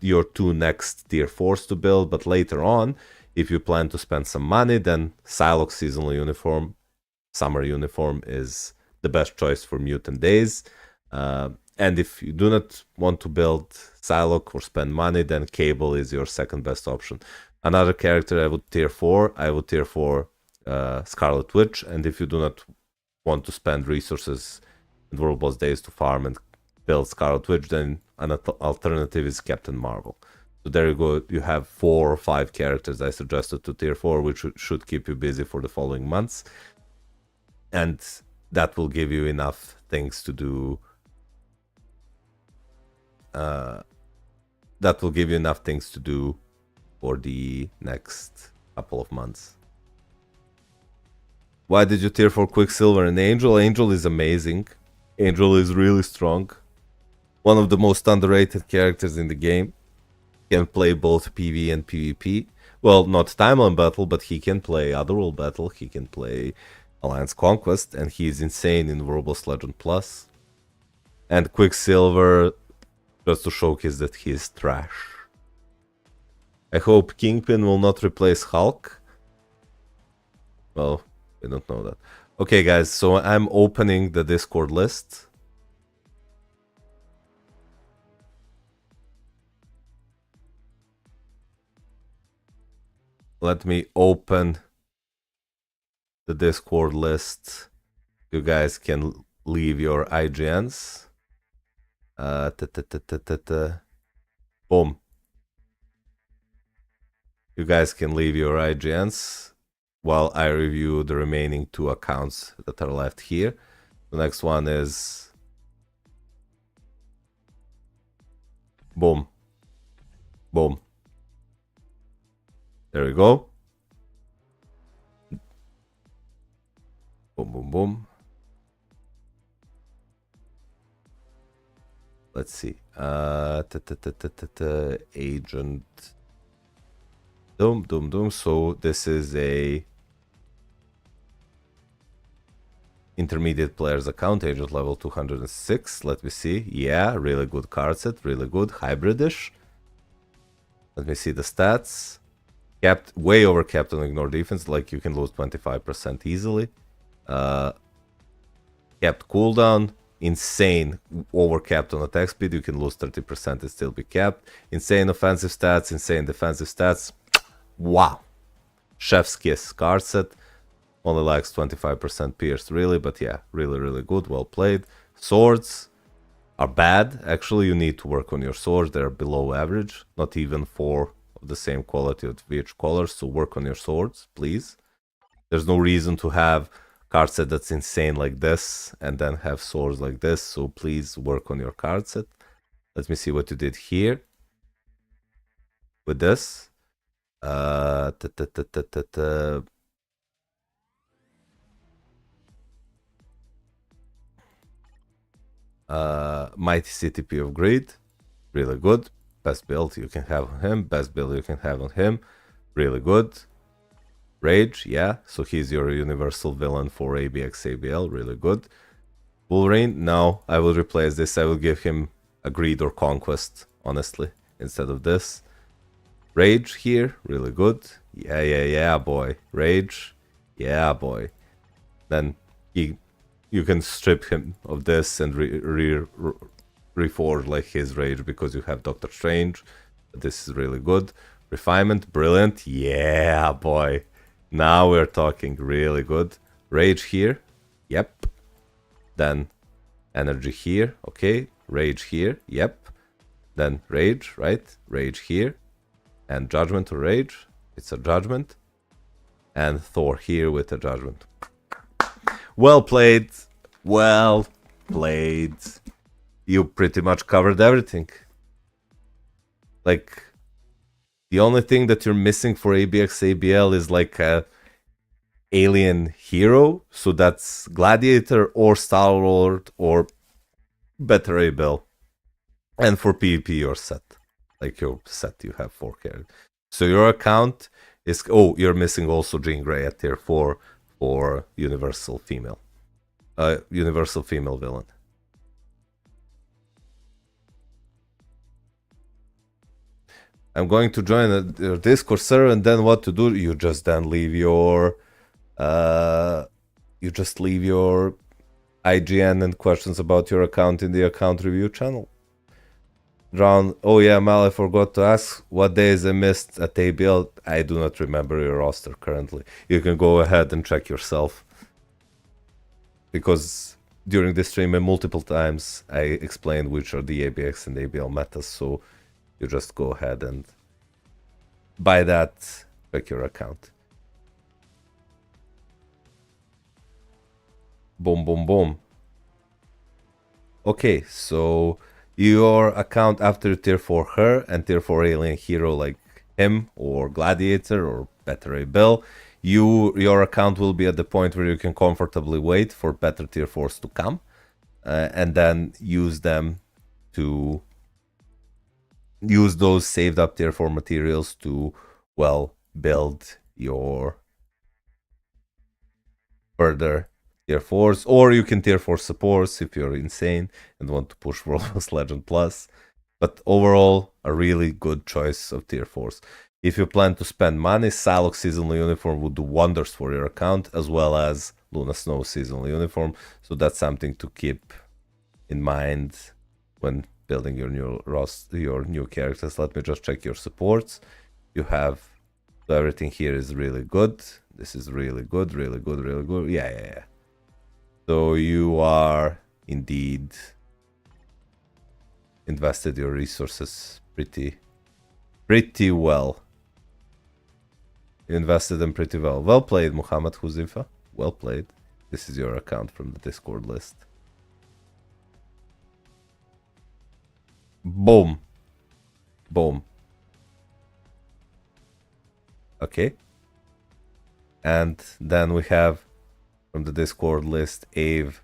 your 2 next tier 4s to build, but later on, if you plan to spend some money, then Psylocke seasonal uniform, summer uniform is the best choice for Mutant Days. And if you do not want to build Psylocke or spend money, then Cable is your second best option. Another character I would tier 4, Scarlet Witch, and if you do not want to spend resources in World Boss Days to farm and build Scarlet Witch, then an alternative is Captain Marvel. So there you go, you have 4 or 5 characters I suggested to tier 4, which should keep you busy for the following months. And that will give you enough things to do. That will give you enough things to do for the next couple of months. Why did you tier for Quicksilver and Angel? Angel is amazing. Angel is really strong. One of the most underrated characters in the game. Can play both PvE and PvP. Well, not Timeline Battle, but he can play Otherworld Battle. He can play Alliance Conquest, and he is insane in World Boss Legend Plus. And Quicksilver, just to showcase that he is trash. I hope Kingpin will not replace Hulk. Well, we don't know that. Okay, guys, so I'm opening the Discord list. Let me open the Discord list. You guys can leave your IGNs. Boom. You guys can leave your IGNs while I review the remaining 2 accounts that are left here. The next one is... Boom. Boom. There we go. Boom, boom, boom. Let's see. Agent. Doom. So this is a intermediate player's account, agent level 206. Let me see. Yeah, really good card set, really good, hybridish. Let me see the stats. Capped, way over capped on ignore defense, like you can lose 25% easily. Capped cooldown, insane over capped on attack speed, you can lose 30% and still be capped. Insane offensive stats, insane defensive stats. Wow. Chef's kiss card set. Only lacks 25% pierce, really, but yeah, really good, well played. Swords are bad. Actually, you need to work on your swords. They're below average, not even 4 of the same quality of each colors, so work on your swords, please. There's no reason to have card set that's insane like this and then have swords like this, so please work on your card set. Let me see what you did here with this. Mighty CTP of Greed, really good. Best build you can have on him, best build you can have on him, really good. Rage, yeah, so he's your universal villain for ABX ABL, really good. Wolverine, no, I will replace this. I will give him a Greed or Conquest, honestly, instead of this. Rage here, really good. Yeah, boy. Rage, yeah, boy. Then you can strip him of this and reforge like his Rage because you have Doctor Strange. This is really good. Refinement, brilliant. Yeah, boy. Now we're talking, really good. Rage here, yep. Then energy here, okay. Rage here, yep. Then rage, right? Rage here. And judgment or rage, it's a judgment. And Thor here with a judgment. Well played. Well played. You pretty much covered everything. Like, the only thing that you're missing for ABX ABL is like a alien hero. So that's Gladiator or Star-Lord or better Abel. And for PvP you're set. like your set, you have 4 characters. So your account is, oh, you're missing also Jean Grey at tier 4 for universal female. Universal female villain. I'm going to join a Discord server, and then what to do? You just then leave your IGN and questions about your account in the account review channel. Drown. Oh yeah, Mal, I forgot to ask what days I missed at ABL. I do not remember your roster currently. You can go ahead and check yourself. Because during this stream multiple times I explained which are the ABX and ABL metas, so you just go ahead and by that check your account. Boom, boom, boom. Okay, so your account after tier 4 her and tier 4 alien hero like him or gladiator or better a bill, your account will be at the point where you can comfortably wait for better tier 4s to come and then use them to use those saved up tier 4 materials to, well, build your further tier 4s, or you can tier 4 supports if you're insane and want to push World Legend Plus. But overall, a really good choice of tier 4s. If you plan to spend money, Psylocke seasonal uniform would do wonders for your account, as well as Luna Snow seasonal uniform. So that's something to keep in mind when building your new characters. Let me just check your supports. You have, so everything here is really good. This is really good, really good, really good. Yeah. So you are indeed invested your resources pretty well. You invested them pretty well. Well played, Muhammad Huzifa. Well played. This is your account from the Discord list. Boom. Boom. Okay. And then we have from the Discord list Ave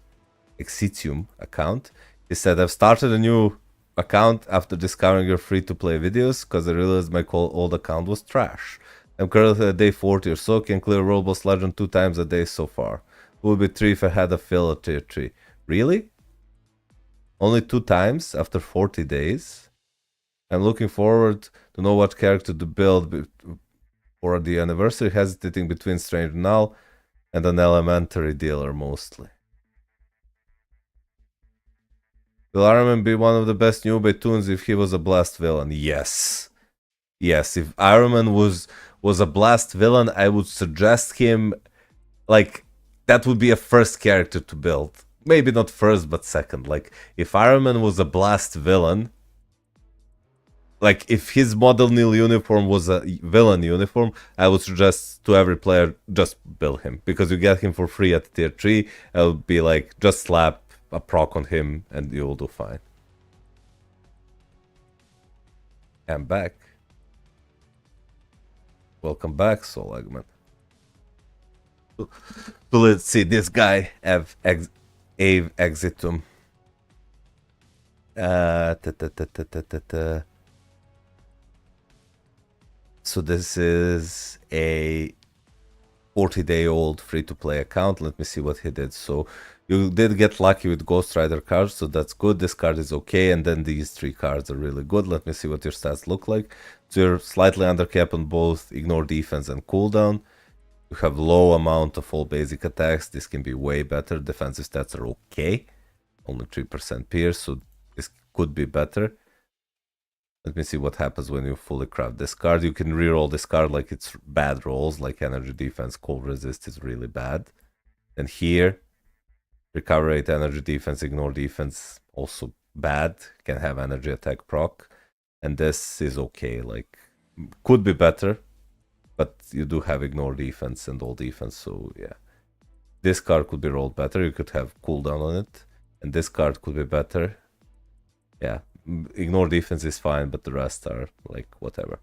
Exitium account. He said, I've started a new account after discovering your free-to-play videos because I realized my old account was trash. I'm currently at day 40 or so, can clear World Boss Legend 2 times a day so far. It would be 3 if I had a fill at tier 3. Really? Only 2 times after 40 days? I'm looking forward to know what character to build for the anniversary, hesitating between Strange Null and an elementary dealer mostly. Will Ironman be one of the best new Betoons if he was a blast villain? Yes. Yes, if Ironman was a blast villain, I would suggest him, like, that would be a first character to build. Maybe not first, but second. Like, if Ironman was a blast villain, like, if his model nil uniform was a villain uniform, I would suggest to every player, just build him. Because you get him for free at tier 3, I would be like, just slap a proc on him and you will do fine. I'm back. Welcome back, Soul Eggman. So let's see, this guy, Ave Exitum. So this is a 40-day-old free-to-play account. Let me see what he did. So you did get lucky with Ghost Rider cards, so that's good. This card is okay, and then these 3 cards are really good. Let me see what your stats look like. So you're slightly under cap on both ignore defense and cooldown. You have low amount of all basic attacks. This can be way better. Defensive stats are okay. Only 3% pierce, so this could be better. Let me see what happens when you fully craft this card. You can reroll this card like it's bad rolls, like energy defense, cold resist is really bad. And here, recover rate, energy defense, ignore defense, also bad. Can have energy attack proc. And this is okay, like, could be better. But you do have ignore defense and all defense, so yeah. This card could be rolled better. You could have cooldown on it. And this card could be better. Yeah. Ignore defense is fine, but the rest are like whatever.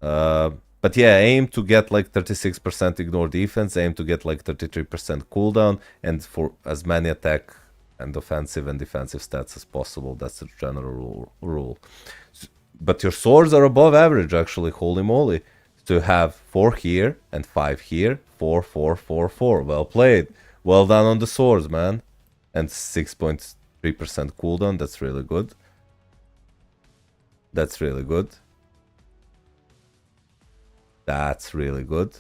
But yeah, aim to get like 36% ignore defense, aim to get like 33% cooldown, and for as many attack and offensive and defensive stats as possible. That's the general rule. But your swords are above average, actually. Holy moly! So you have 4 here and 5 here. 4, 4, 4, 4. Well played. Well done on the swords, man. And 6.3% cooldown. That's really good. That's really good. That's really good.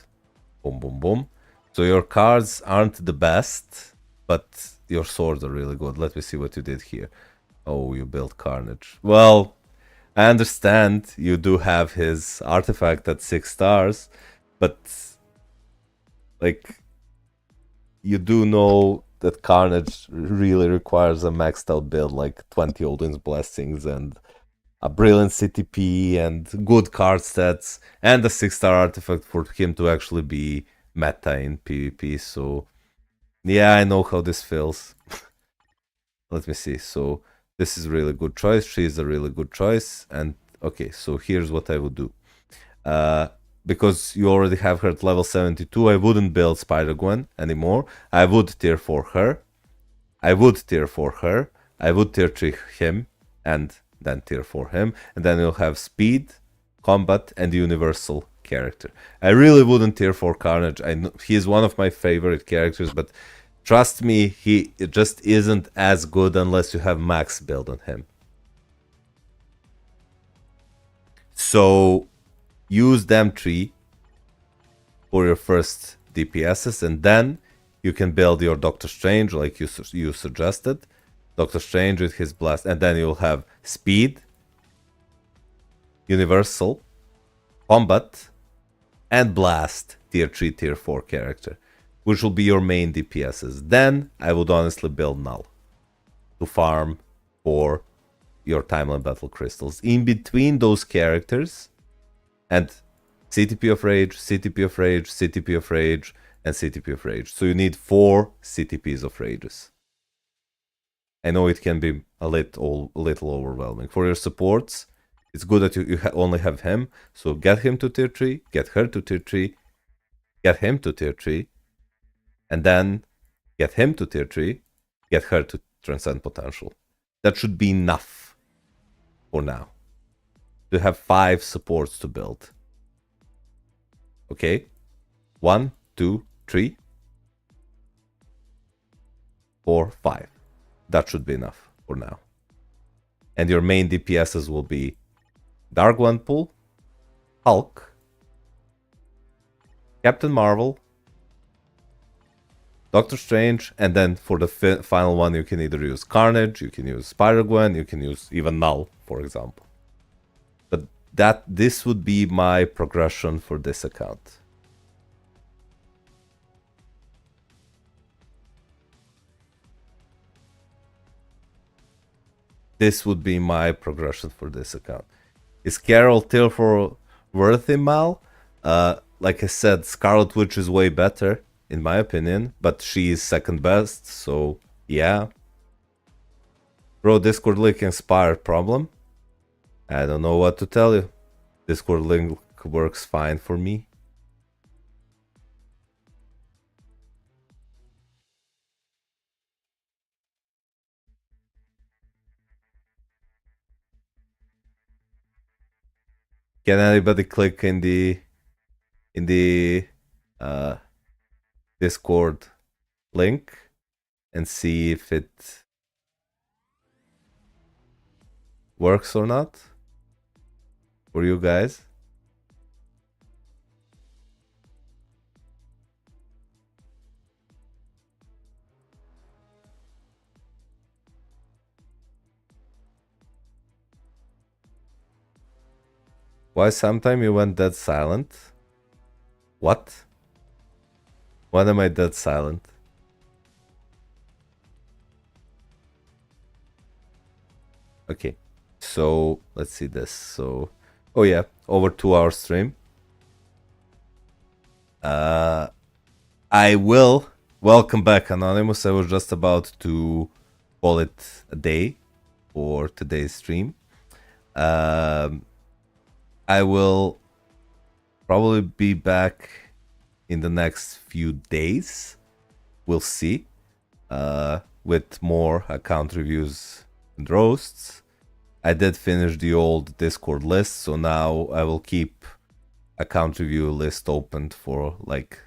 Boom, boom, boom. So your cards aren't the best, but your swords are really good. Let me see what you did here. Oh, you built Carnage. Well, I understand you do have his artifact at 6 stars, but like you do know that Carnage really requires a maxed out build, like 20 Odin's Blessings and a brilliant CTP and good card stats and a 6-star artifact for him to actually be meta in PvP. So yeah, I know how this feels. Let me see. So this is a really good choice. She is a really good choice. And okay, so here's what I would do. Because you already have her at level 72, I wouldn't build Spider-Gwen anymore. I would tier 4 her. I would tier 4 her. I would tier 3 him. And then tier 4 him. And then you'll have speed, combat, and universal character. I really wouldn't tier 4 Carnage. I know he is one of my favorite characters, but trust me, he just isn't as good unless you have max build on him. So use them 3 for your first DPSs, and then you can build your Doctor Strange like you suggested. Doctor Strange with his blast, and then you'll have speed, universal, combat, and blast tier 3, tier 4 character, which will be your main DPSs. Then I would honestly build Null to farm for your Timeline Battle Crystals. In between those characters, and CTP of Rage, CTP of Rage, CTP of Rage, and CTP of Rage. So you need 4 CTPs of Rages. I know it can be a little overwhelming. For your supports, it's good that you only have him. So get him to tier 3, get her to tier 3, get him to tier 3, and then get him to tier 3, get her to Transcend Potential. That should be enough for now. You have 5 supports to build. Okay? 1, 2, 3, 4, 5. That should be enough for now. And your main DPSs will be Dark Gwenpool, Hulk, Captain Marvel, Doctor Strange, and then for the final one you can either use Carnage, you can use Spider-Gwen, you can use even Null, for example. But this would be my progression for this account. This would be my progression for this account. Is Carol tier 4 worthy, Mal? Like I said, Scarlet Witch is way better, in my opinion, but she is second best, so yeah. Bro, Discord link expired, problem? I don't know what to tell you. Discord link works fine for me. Can anybody click in the Discord link and see if it works or not for you guys? Why sometime you went dead silent? What? When am I dead silent? Okay, so let's see this. So, oh yeah, over 2-hour stream. I will welcome back, Anonymous. I was just about to call it a day for today's stream. I will probably be back in the next few days. We'll see. with more account reviews and roasts. I did finish the old Discord list, so now I will keep account review list opened for like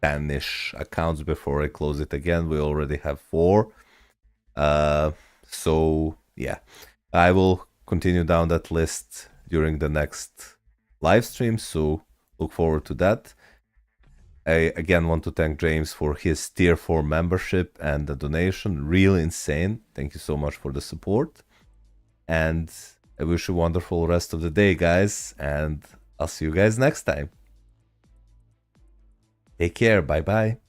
10-ish accounts before I close it again. We already have 4. So yeah, I will continue down that list during the next live stream, so look forward to that. I again want to thank James for his tier 4 membership and the donation. Really insane. Thank you so much for the support. And I wish you a wonderful rest of the day, guys, and I'll see you guys next time. Take care. Bye bye.